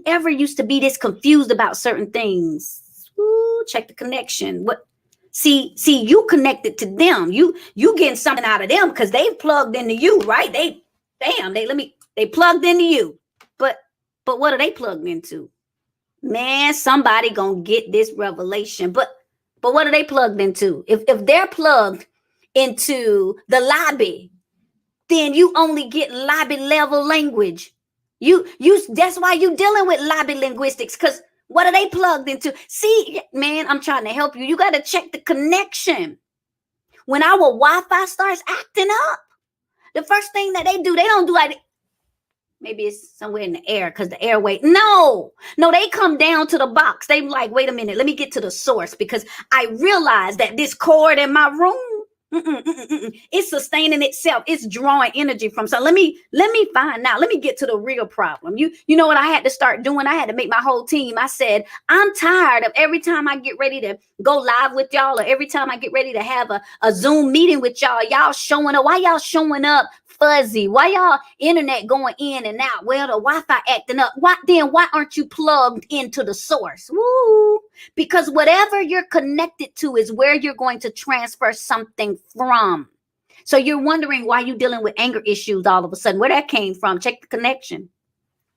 ever used to be this confused about certain things. Ooh, check the connection. What? See, you connected to them. You getting something out of them because they've plugged into you, right? They plugged into you. But what are they plugged into? Man, somebody gonna get this revelation. But what are they plugged into? If they're plugged into the lobby, then you only get lobby level language. That's why you dealing with lobby linguistics, because what are they plugged into? See, man, I'm trying to help you. You got to check the connection. When our Wi-Fi starts acting up, the first thing that they don't do like, maybe it's somewhere in the air because the airway. No, they come down to the box. They like, wait a minute, let me get to the source, because I realize that this cord in my room, it's sustaining itself. It's drawing energy from. So let me find out. Let me get to the real problem. You know what I had to start doing? I had to make my whole team. I said, I'm tired of every time I get ready to go live with y'all, or every time I get ready to have a Zoom meeting with y'all showing up. Why y'all showing up fuzzy? Why y'all internet going in and out? Well, the Wi-Fi acting up. Why aren't you plugged into the source? Woo! Because whatever you're connected to is where you're going to transfer something from. So you're wondering why you're dealing with anger issues all of a sudden. Where that came from? Check the connection.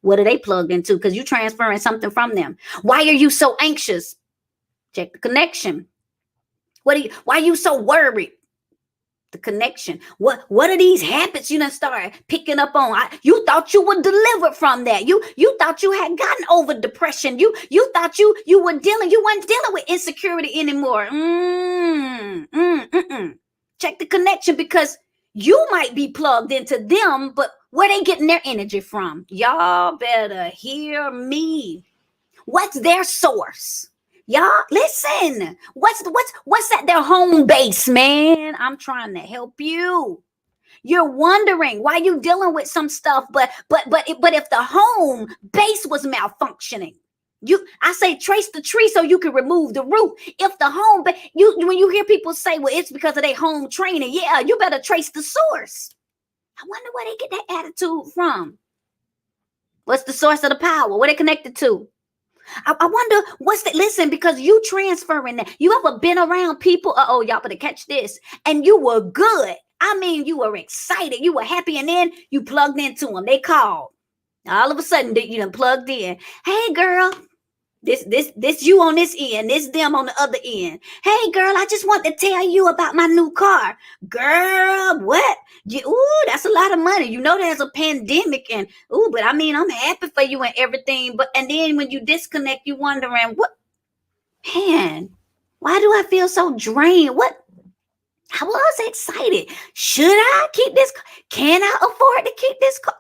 What are they plugged into? Because you're transferring something from them. Why are you so anxious? Check the connection. Why are you so worried? The connection. What are these habits you done start picking up on? You thought you were delivered from that. You thought you had gotten over depression. You thought you weren't dealing with insecurity anymore. Check the connection, because you might be plugged into them, but where they getting their energy from? Y'all better hear me. What's their source? Y'all listen. What's at their home base, man? I'm trying to help you. You're wondering why you dealing with some stuff, but if the home base was malfunctioning, I say trace the tree so you can remove the root. If the home when you hear people say, well, it's because of their home training, yeah, you better trace the source. I wonder where they get that attitude from. What's the source of the power? What they connected to? I wonder listen, because you transferring that. You ever been around people? Y'all better catch this. And you were good. I mean, you were excited. You were happy. And then you plugged into them. They called. All of a sudden, you done plugged in. Hey, girl. This you on this end, this them on the other end. Hey girl, I just want to tell you about my new car. Girl, what? Ooh, that's a lot of money. You know there's a pandemic and ooh, but I mean I'm happy for you and everything. But and then when you disconnect, you wondering what man, why do I feel so drained? What I was excited. Should I keep this? Can I afford to keep this car?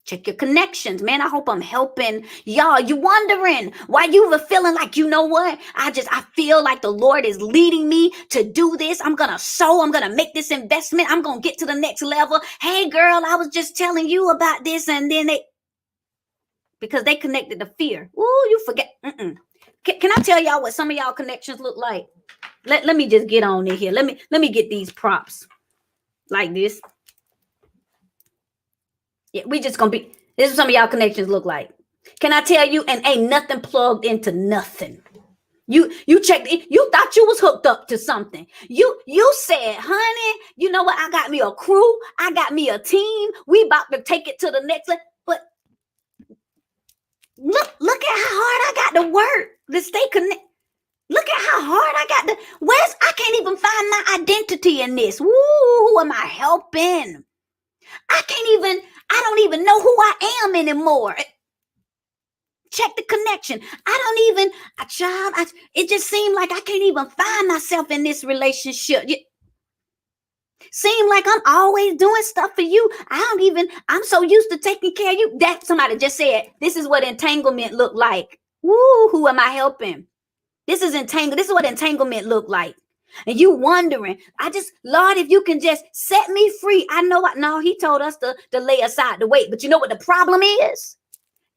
Check your connections, man. I hope I'm helping y'all. You wondering why you were feeling like, you know what? I feel like the Lord is leading me to do this. I'm going to sow. I'm going to make this investment. I'm going to get to the next level. Hey, girl, I was just telling you about this. And then because they connected to fear. Ooh, you forget. Can I tell y'all what some of y'all connections look like? Let me just get on in here. Let me get these props like this. Yeah, we just gonna be. This is what some of y'all connections look like. Can I tell you? And ain't nothing plugged into nothing. You checked. You thought you was hooked up to something. You said, honey, you know what? I got me a crew. I got me a team. We about to take it to the next level. But look at how hard I got to work to stay connected. Look at how hard I got to. I can't even find my identity in this. Woo, who am I helping? I don't even know who I am anymore. Check the connection. It just seemed like I can't even find myself in this relationship. Seem like I'm always doing stuff for you. I'm so used to taking care of you. That somebody just said, this is what entanglement look like. Woo, who am I helping? This is what entanglement look like. And you wondering, Lord, if you can just set me free. No, he told us to lay aside the weight. But you know what the problem is?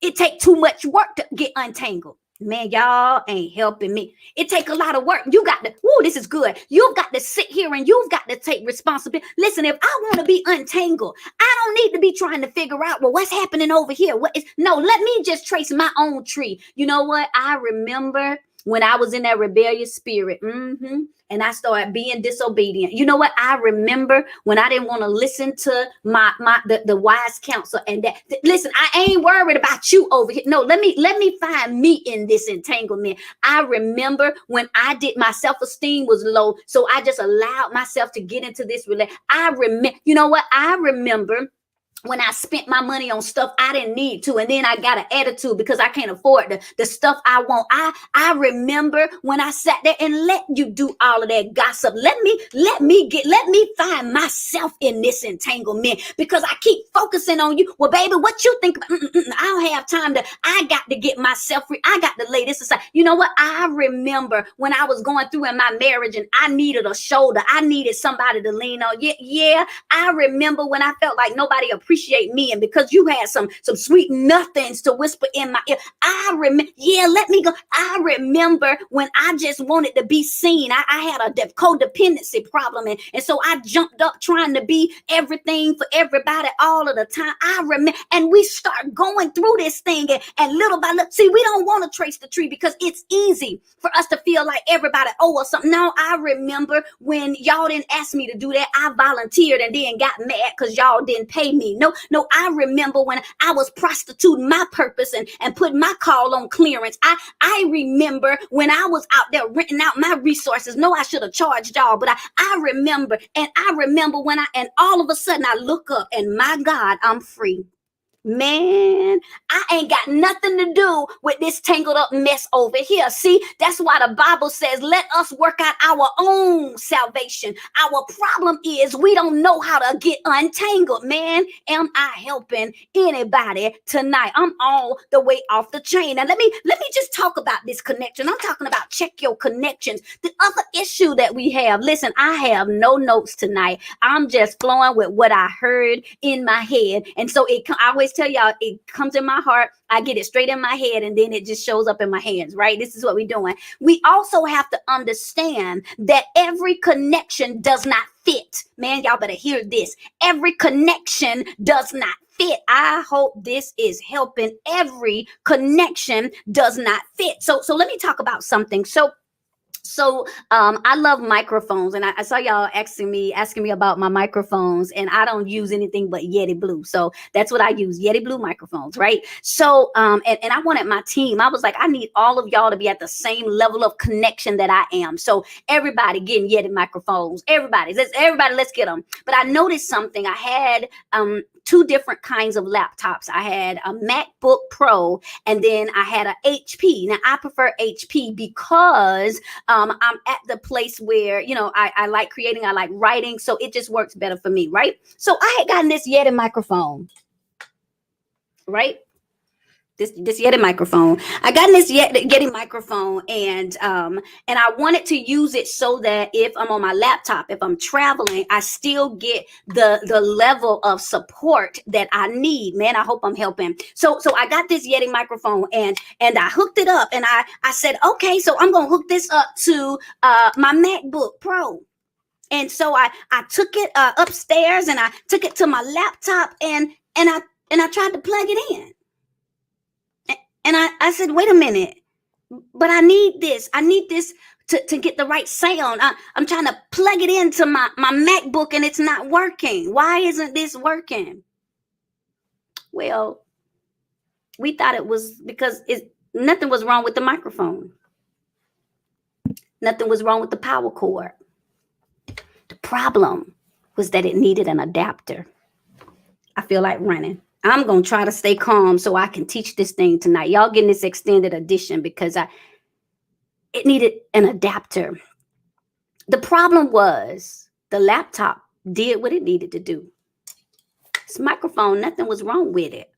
It take too much work to get untangled. Man, y'all ain't helping me. It take a lot of work. You got to, this is good. You've got to sit here and you've got to take responsibility. Listen, if I want to be untangled, I don't need to be trying to figure out, what's happening over here? No, let me just trace my own tree. You know what? I remember when I was in that rebellious spirit, and I started being disobedient. You know what? I remember when I didn't want to listen to the wise counsel and that. Listen, I ain't worried about you over here. No, let me find me in this entanglement. I remember when my self-esteem was low, so I just allowed myself to get into this relationship. You know what? I remember when I spent my money on stuff I didn't need to, and then I got an attitude because I can't afford the stuff I want. I remember when I sat there and let you do all of that gossip. Let me find myself in this entanglement because I keep focusing on you. Well, baby, what you think about? I don't have time I got to get myself free. I got to lay this aside. You know what? I remember when I was going through in my marriage and I needed a shoulder. I needed somebody to lean on. Yeah. I remember when I felt like nobody appreciate me, and because you had some sweet nothings to whisper in my ear, let me go. I remember when I just wanted to be seen. I had a codependency problem, and so I jumped up trying to be everything for everybody all of the time. I remember, and we start going through this thing, and little by little, see, we don't want to trace the tree because it's easy for us to feel like everybody owe us something. Now, I remember when y'all didn't ask me to do that, I volunteered and then got mad because y'all didn't pay me. No, I remember when I was prostituting my purpose and putting my call on clearance. I remember when I was out there renting out my resources. No, I should have charged y'all, but I remember, and I remember and all of a sudden I look up and my God, I'm free. Man, I ain't got nothing to do with this tangled up mess over here. See, that's why the Bible says, let us work out our own salvation. Our problem is we don't know how to get untangled. Man, am I helping anybody tonight? I'm all the way off the chain. Now, let me just talk about this connection. I'm talking about check your connections. The other issue that we have, listen, I have no notes tonight. I'm just flowing with what I heard in my head. And so I always tell y'all, it comes in my heart, I get it straight in my head, and then it just shows up in my hands, right? This is what we're doing. We also have to understand that every connection does not fit. Man, y'all better hear this. Every connection does not fit. I hope this is helping. Every connection does not fit. So let me talk about something. So So I love microphones, and I saw y'all asking me about my microphones, and I don't use anything but Yeti Blue. So that's what I use, Yeti Blue microphones, right? So and I wanted my team. I was like, I need all of y'all to be at the same level of connection that I am. So everybody getting Yeti microphones. Let's get them. But I noticed something. I had two different kinds of laptops. I had a MacBook Pro, and then I had a HP. Now I prefer HP because I'm at the place where, I like creating, I like writing. So it just works better for me, right? So I had gotten this Yeti microphone, right? This Yeti microphone. I got this Yeti microphone, and I wanted to use it so that if I'm on my laptop, if I'm traveling, I still get the level of support that I need. Man, I hope I'm helping. So I got this Yeti microphone, and I hooked it up, and I said, okay, so I'm gonna hook this up to my MacBook Pro. And so I took it upstairs, and I took it to my laptop, and I tried to plug it in. And I said, wait a minute, but I need this. I need this to get the right sound. I'm trying to plug it into my MacBook, and it's not working. Why isn't this working? Well, we thought it was because nothing was wrong with the microphone. Nothing was wrong with the power cord. The problem was that it needed an adapter. I feel like running. I'm going to try to stay calm so I can teach this thing tonight. Y'all getting this extended edition because it needed an adapter. The problem was the laptop did what it needed to do. This microphone, nothing was wrong with it.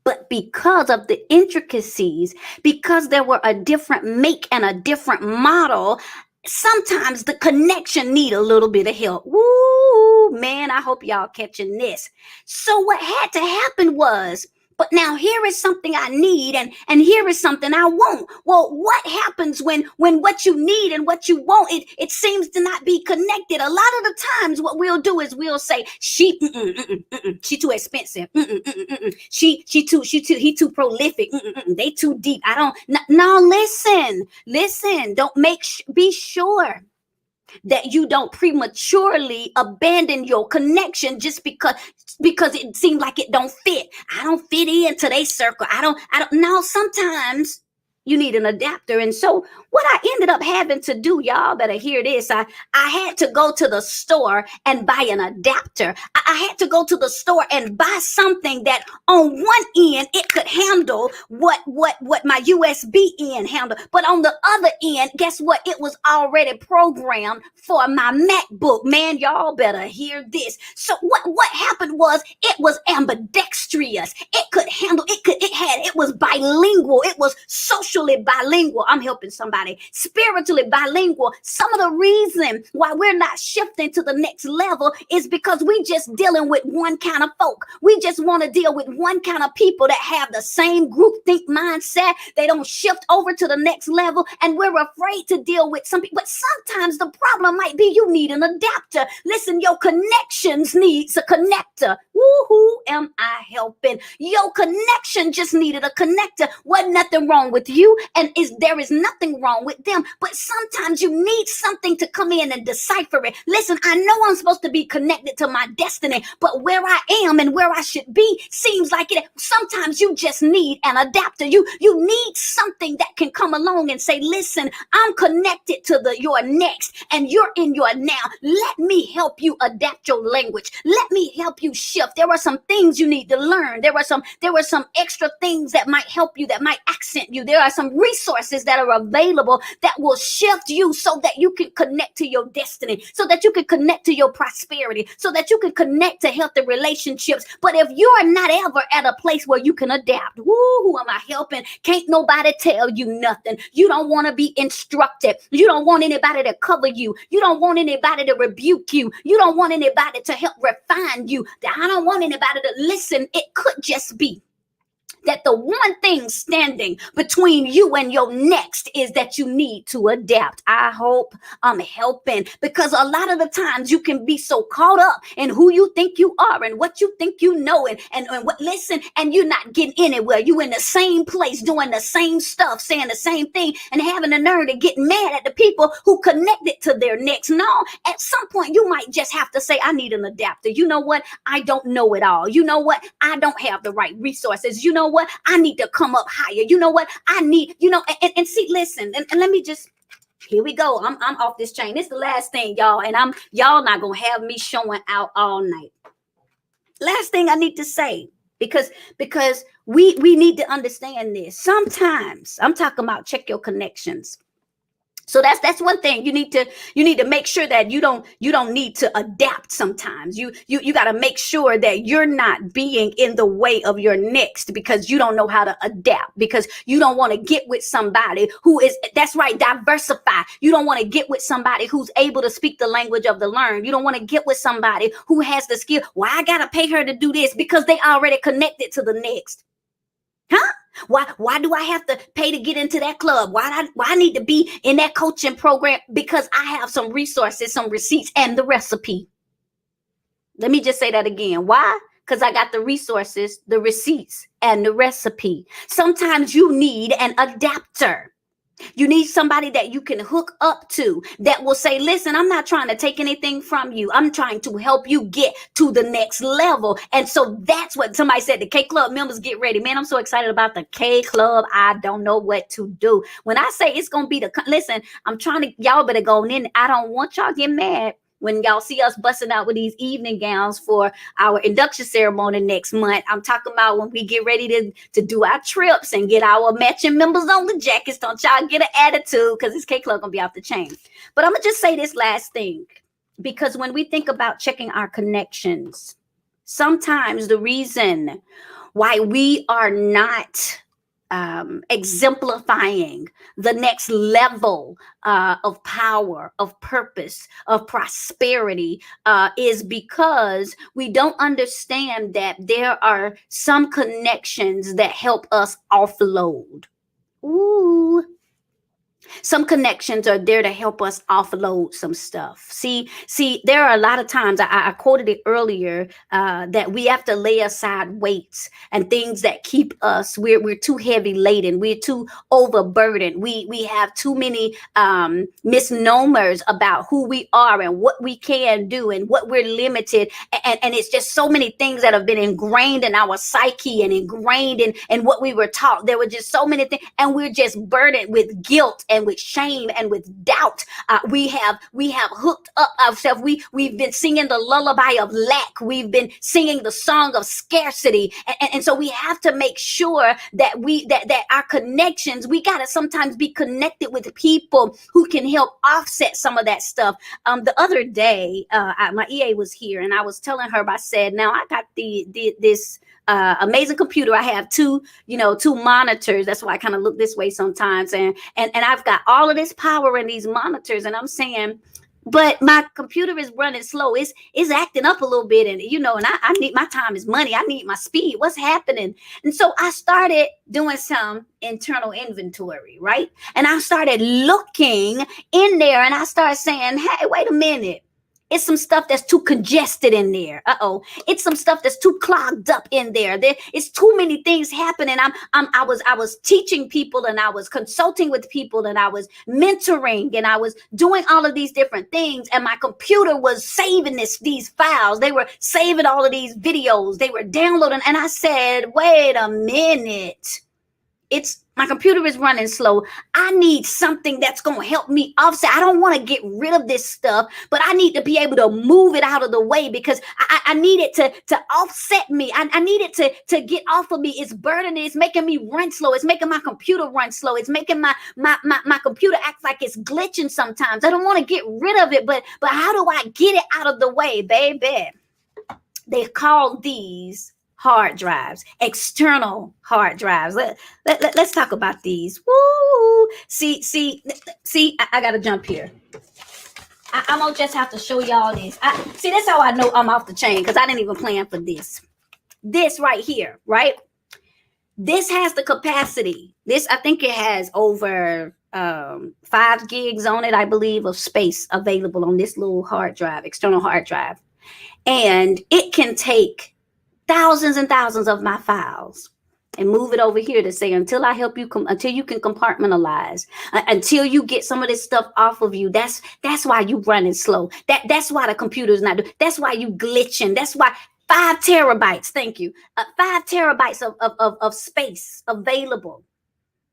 But because of the intricacies, because there were a different make and a different model, sometimes the connection need a little bit of help. Woo, man, I hope y'all catching this. So what had to happen was, but now here is something I need, and here is something I want. Well, what happens when what you need and what you want, it seems to not be connected? A lot of the times what we'll do is we'll say, she too expensive. He too prolific. They too deep. No, listen, be sure that you don't prematurely abandon your connection just because it seems like it don't fit. I don't fit into their circle. I don't know. Sometimes you need an adapter. And so what I ended up having to do, y'all better hear this. I had to go to the store and buy an adapter. I had to go to the store and buy something that on one end it could handle what my USB end handled. But on the other end, guess what? It was already programmed for my MacBook. Man, y'all better hear this. So what happened was it was ambidextrous. It could handle, it was bilingual. It was socially bilingual. I'm helping somebody. Spiritually bilingual. Some of the reason why we're not shifting to the next level is because we just dealing with one kind of folk. We just want to deal with one kind of people that have the same groupthink mindset. They don't shift over to the next level, and we're afraid to deal with some people. But sometimes the problem might be you need an adapter. Listen, your connections needs a connector. Woohoo, am I helping? Your connection just needed a connector. Wasn't nothing wrong with you, and there is nothing wrong with them. But sometimes you need something to come in and decipher it. Listen, I know I'm supposed to be connected to my destiny, but where I am and where I should be seems like it. Sometimes you just need an adapter. You need something that can come along and say, listen, I'm connected to your next, and you're in your now. Let me help you adapt your language. Let me help you shift. There are some things you need to learn. There were some extra things that might help you, that might accent you. There are some resources that are available that will shift you so that you can connect to your destiny, so that you can connect to your prosperity, so that you can connect to healthy relationships. But if you are not ever at a place where you can adapt, who am I helping? Can't nobody tell you nothing. You don't want to be instructed. You don't want anybody to cover you. You don't want anybody to rebuke you. You don't want anybody to help refine you. I don't want anybody to listen. It could just be that the one thing standing between you and your next is that you need to adapt. I hope I'm helping, because a lot of the times you can be so caught up in who you think you are and what you think you know, and what, listen, and you're not getting anywhere. You in the same place doing the same stuff, saying the same thing, and having the nerve to get mad at the people who connected to their next. No, at some point you might just have to say, I need an adapter. You know what? I don't know it all. You know what? I don't have the right resources. You know what? I need to come up higher. You know what? I need, and see, listen, and let me just, here we go. I'm off this chain. This is the last thing, y'all, and y'all not gonna have me showing out all night. Last thing I need to say, because we need to understand this. Sometimes I'm talking about check your connections. So that's one thing you need to make sure that you don't need to adapt. Sometimes you got to make sure that you're not being in the way of your next, because you don't know how to adapt, because you don't want to get with somebody who is, that's right, diversify. You don't want to get with somebody who's able to speak the language of the learned. You don't want to get with somebody who has the skill. Why I got to pay her to do this? Because they already connected to the next. Huh? Why do I have to pay to get into that club? Why I need to be in that coaching program? Because I have some resources, some receipts, and the recipe. Let me just say that again. Why? Because I got the resources, the receipts, and the recipe. Sometimes you need an adapter. You need somebody that you can hook up to that will say, listen, I'm not trying to take anything from you. I'm trying to help you get to the next level. And so that's what somebody said. The K Club members, get ready. Man, I'm so excited about the K Club. I don't know what to do. When I say it's going to be listen, I'm trying to, y'all better go in. I don't want y'all get mad when y'all see us busting out with these evening gowns for our induction ceremony next month. I'm talking about when we get ready to do our trips and get our matching members on the jackets. Don't y'all get an attitude, because this K Club gonna be off the chain. But I'm gonna just say this last thing, because when we think about checking our connections, sometimes the reason why we are not exemplifying the next level of power, of purpose, of prosperity is because we don't understand that there are some connections that help us offload. Ooh. Some connections are there to help us offload some stuff. See, there are a lot of times, I quoted it earlier, that we have to lay aside weights and things that keep us, we're too heavy laden, we're too overburdened, we have too many misnomers about who we are and what we can do and what we're limited. And it's just so many things that have been ingrained in our psyche and ingrained in what we were taught. There were just so many things, and we're just burdened with guilt and with shame and with doubt. We have hooked up ourselves. We've been singing the lullaby of lack. We've been singing the song of scarcity, and so we have to make sure that that our connections, we gotta sometimes be connected with people who can help offset some of that stuff. The other day, my EA was here, and I was telling her. I said, "Now I got this." Amazing computer. I have two monitors. That's why I kind of look this way sometimes. And I've got all of this power in these monitors, and I'm saying, but my computer is running slow. It's acting up a little bit, and I need, my time is money. I need my speed. What's happening? And so I started doing some internal inventory, right? And I started looking in there, and I started saying, hey, wait a minute. It's some stuff that's too congested in there. It's some stuff that's too clogged up in there. It's too many things happening. I was teaching people, and I was consulting with people, and I was mentoring, and I was doing all of these different things. And my computer was saving these files. They were saving all of these videos. They were downloading. And I said, wait a minute. My computer is running slow. I need something that's going to help me offset. I don't want to get rid of this stuff, but I need to be able to move it out of the way, because I need it to offset me. I need it to get off of me. It's burdening. It's making me run slow. It's making my computer run slow. It's making my computer act like it's glitching sometimes. I don't want to get rid of it, but how do I get it out of the way, baby? They call these hard drives, external hard drives. Let's talk about these. Woo! See, I gotta jump here. I'm gonna just have to show y'all this. See, that's how I know I'm off the chain, because I didn't even plan for this. This right here, right? This has the capacity. This, I think it has over 5 gigs on it, I believe, of space available on this little hard drive, external hard drive. And it can take thousands and thousands of my files and move it over here to say, until I help you until you can compartmentalize, until you get some of this stuff off of you. That's why you running slow. That's why the computer's not doing. That's why you glitching. That's why 5 terabytes. Thank you. 5 terabytes of space available,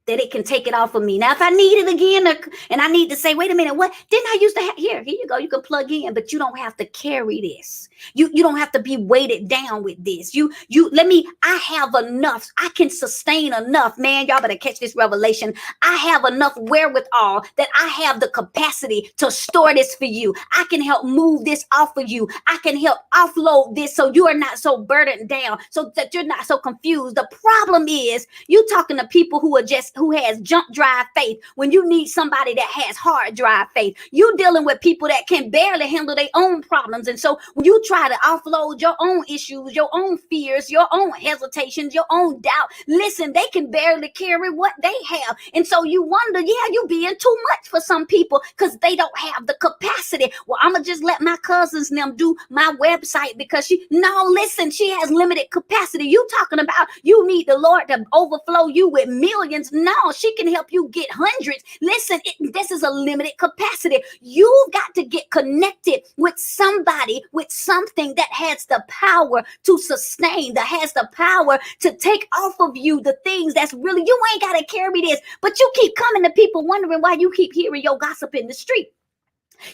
that it can take it off of me. Now, if I need it again, and I need to say, wait a minute, what didn't I used to have? Here you go. You can plug in, but you don't have to carry this. You don't have to be weighted down with this. I have enough. I can sustain enough. Man, y'all better catch this revelation. I have enough wherewithal that I have the capacity to store this for you. I can help move this off of you. I can help offload this so you are not so burdened down, so that you're not so confused. The problem is you talking to people who has jump drive faith when you need somebody that has hard drive faith. You dealing with people that can barely handle their own problems. And so when you try to offload your own issues, your own fears, your own hesitations, your own doubt, listen, they can barely carry what they have. And so you wonder, you being too much for some people because they don't have the capacity. Well, I'm going to just let my cousins and them do my website because she has limited capacity. You talking about you need the Lord to overflow you with millions. No, she can help you get hundreds. Listen, this is a limited capacity. You've got to get connected with somebody, with something that has the power to sustain, that has the power to take off of you the things that's really, you ain't got to carry this, but you keep coming to people wondering why you keep hearing your gossip in the street.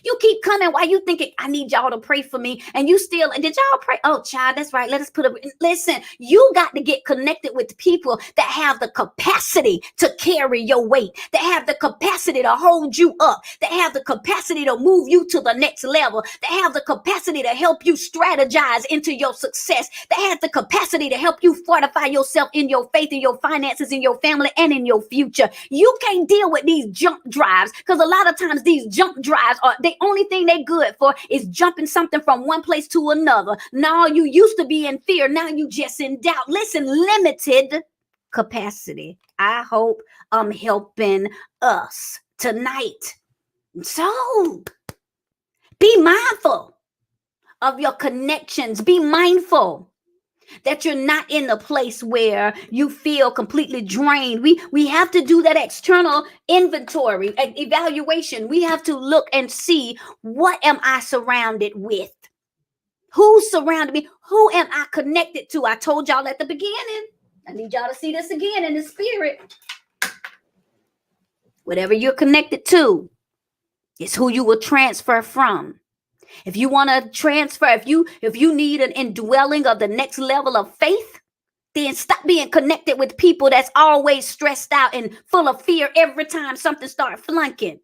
You keep coming while you thinking, I need y'all to pray for me. And you still, did y'all pray? Oh, child, that's right. Let us listen, you got to get connected with people that have the capacity to carry your weight, that have the capacity to hold you up, that have the capacity to move you to the next level, that have the capacity to help you strategize into your success, that have the capacity to help you fortify yourself in your faith, in your finances, in your family, and in your future. You can't deal with these jump drives because a lot of times these jump drives are the only thing they good for is jumping something from one place to another. Now you used to be in fear. Now you just in doubt. Listen, limited capacity. I hope I'm helping us tonight. So be mindful of your connections. Be mindful that you're not in a place where you feel completely drained. We have to do that external inventory and evaluation. We have to look and see, what am I surrounded with? Who's surrounded me? Who am I connected to? I told y'all at the beginning. I need y'all to see this again in the spirit. Whatever you're connected to is who you will transfer from. If you want to transfer, if you need an indwelling of the next level of faith, then stop being connected with people that's always stressed out and full of fear every time something starts flunking.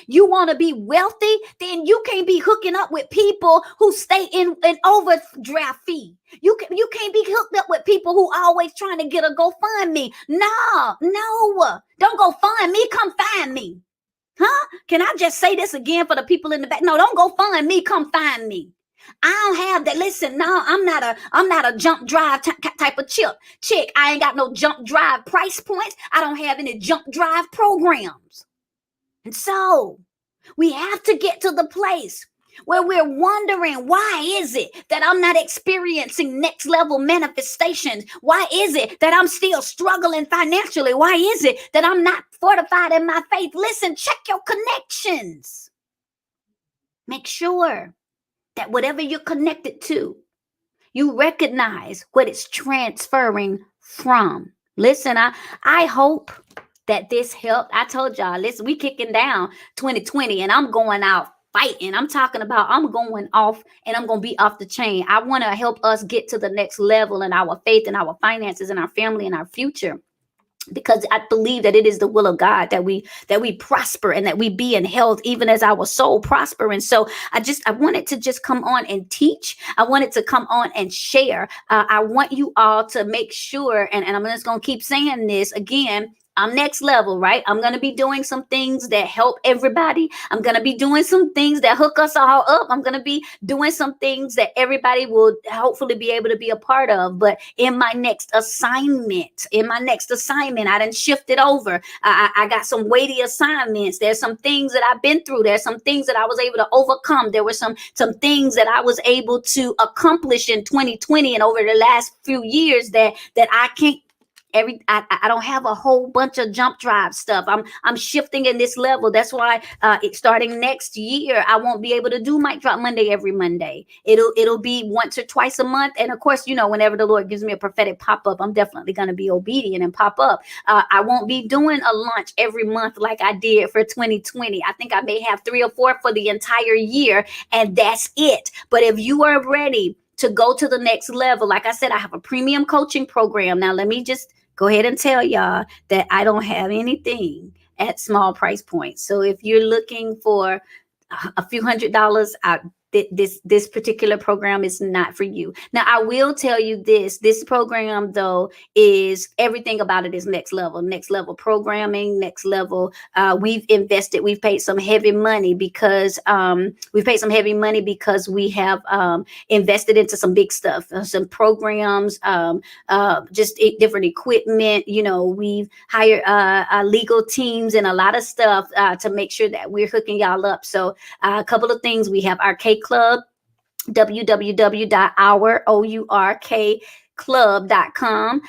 You want to be wealthy, then you can't be hooking up with people who stay in an overdraft fee. You can't be hooked up with people who always trying to get a GoFundMe. No, don't go find me. Come find me. Huh? Can I just say this again for the people in the back? No, don't go find me. Come find me. I don't have that. Listen, no, I'm not a jump drive type of chick. I ain't got no jump drive price points. I don't have any jump drive programs. And so we have to get to the place where we're wondering, why is it that I'm not experiencing next level manifestations? Why is it that I'm still struggling financially? Why is it that I'm not fortified in my faith? Listen, check your connections. Make sure that whatever you're connected to, you recognize what it's transferring from. Listen, I hope that this helped. I told y'all, listen, we kicking down 2020 and I'm going out fighting. I'm talking about I'm going off and I'm going to be off the chain. I want to help us get to the next level in our faith and our finances and our family and our future, because I believe that it is the will of God that we prosper and that we be in health, even as our soul prosper. And so I wanted to just come on and teach. I wanted to come on and share. I want you all to make sure, and I'm just going to keep saying this again, I'm next level, right? I'm going to be doing some things that help everybody. I'm going to be doing some things that hook us all up. I'm going to be doing some things that everybody will hopefully be able to be a part of. But in my next assignment, I done shifted over. I got some weighty assignments. There's some things that I've been through. There's some things that I was able to overcome. There were some things that I was able to accomplish in 2020 and over the last few years that I can't I don't have a whole bunch of jump drive stuff. I'm shifting in this level. That's why starting next year, I won't be able to do Mic Drop Monday every Monday. It'll be once or twice a month. And of course, whenever the Lord gives me a prophetic pop up, I'm definitely going to be obedient and pop up. I won't be doing a launch every month like I did for 2020. I think I may have 3 or 4 for the entire year, and that's it. But if you are ready to go to the next level, like I said, I have a premium coaching program. Now, let me just go ahead and tell y'all that I don't have anything at small price points. So if you're looking for a few $100s, this particular program is not for you. Now, I will tell you this program, though, is everything about it is next level programming, next level. We've paid some heavy money because we have invested into some big stuff, some programs, just different equipment. We've hired legal teams and a lot of stuff to make sure that we're hooking y'all up. So a couple of things. We have our K Club, www.ourkclub.com.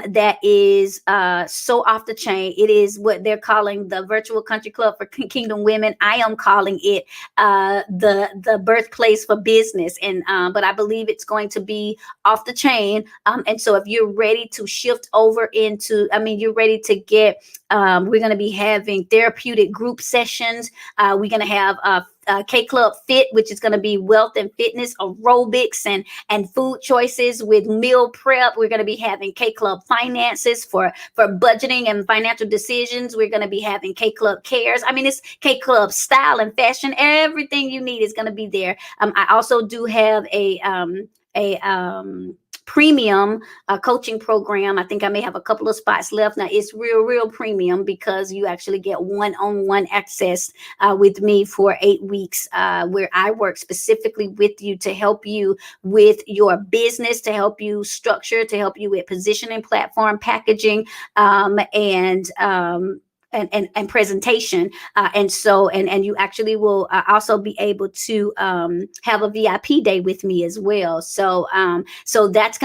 That is so off the chain. It is what they're calling the virtual country club for kingdom women. I am calling it the birthplace for business, and but I believe it's going to be off the chain. And so if you're ready to shift over you're ready to get, we're going to be having therapeutic group sessions. We're going to have K Club Fit, which is going to be wealth and fitness, aerobics, and food choices with meal prep. We're going to be having K Club Finances for budgeting and financial decisions. We're going to be having K Club Cares. It's K Club Style and Fashion. Everything you need is going to be there. I also do have a premium coaching program. I think I may have a couple of spots left. Now, it's real premium because you actually get one-on-one access with me for 8 weeks, where I work specifically with you to help you with your business, to help you structure, to help you with positioning, platform, packaging, and presentation. And you actually will also be able to have a VIP day with me as well. So that's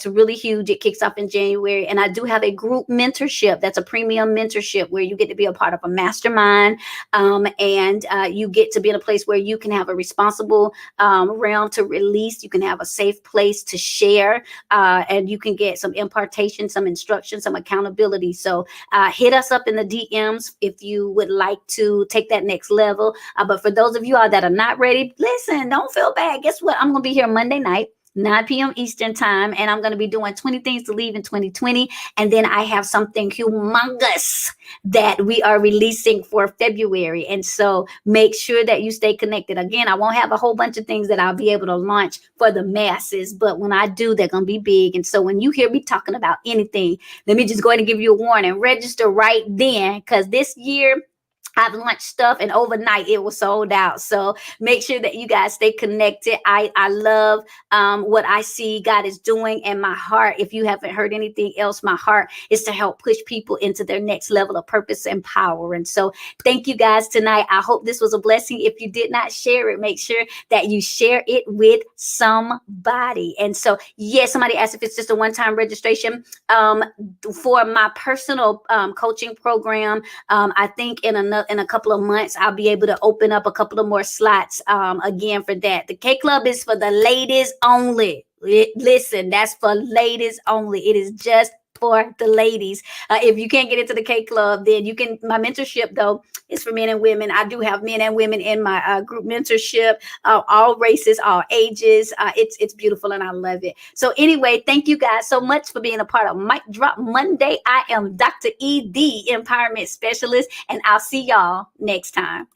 really huge. It kicks off in January. And I do have a group mentorship. That's a premium mentorship where you get to be a part of a mastermind. And you get to be in a place where you can have a responsible realm to release. You can have a safe place to share, and you can get some impartation, some instruction, some accountability. So hit us up in the DMs if you would like to take that next level. But for those of you all that are not ready, listen, don't feel bad. Guess what? I'm going to be here Monday night, 9 p.m. Eastern time, and I'm going to be doing 20 things to leave in 2020. And then I have something humongous that we are releasing for February. And so make sure that you stay connected. Again, I won't have a whole bunch of things that I'll be able to launch for the masses, but when I do, they're going to be big. And so when you hear me talking about anything, let me just go ahead and give you a warning. Register right then, because this year, I've launched stuff and overnight it was sold out. So make sure that you guys stay connected. I love what I see God is doing, and my heart, if you haven't heard anything else, my heart is to help push people into their next level of purpose and power. And so thank you guys tonight. I hope this was a blessing. If you did not share it, make sure that you share it with somebody. And so, yes, somebody asked if it's just a one-time registration for my personal coaching program. I think in a couple of months, I'll be able to open up a couple of more slots again for that. The K Club is for the ladies only. Listen, that's for ladies only. It is just for the ladies. If you can't get into the K Club, then you can. My mentorship, though, is for men and women. I do have men and women in my group mentorship, all races, all ages. It's beautiful and I love it. So anyway, thank you guys so much for being a part of Mic Drop Monday. I am Dr. E, the Empowerment Specialist, and I'll see y'all next time.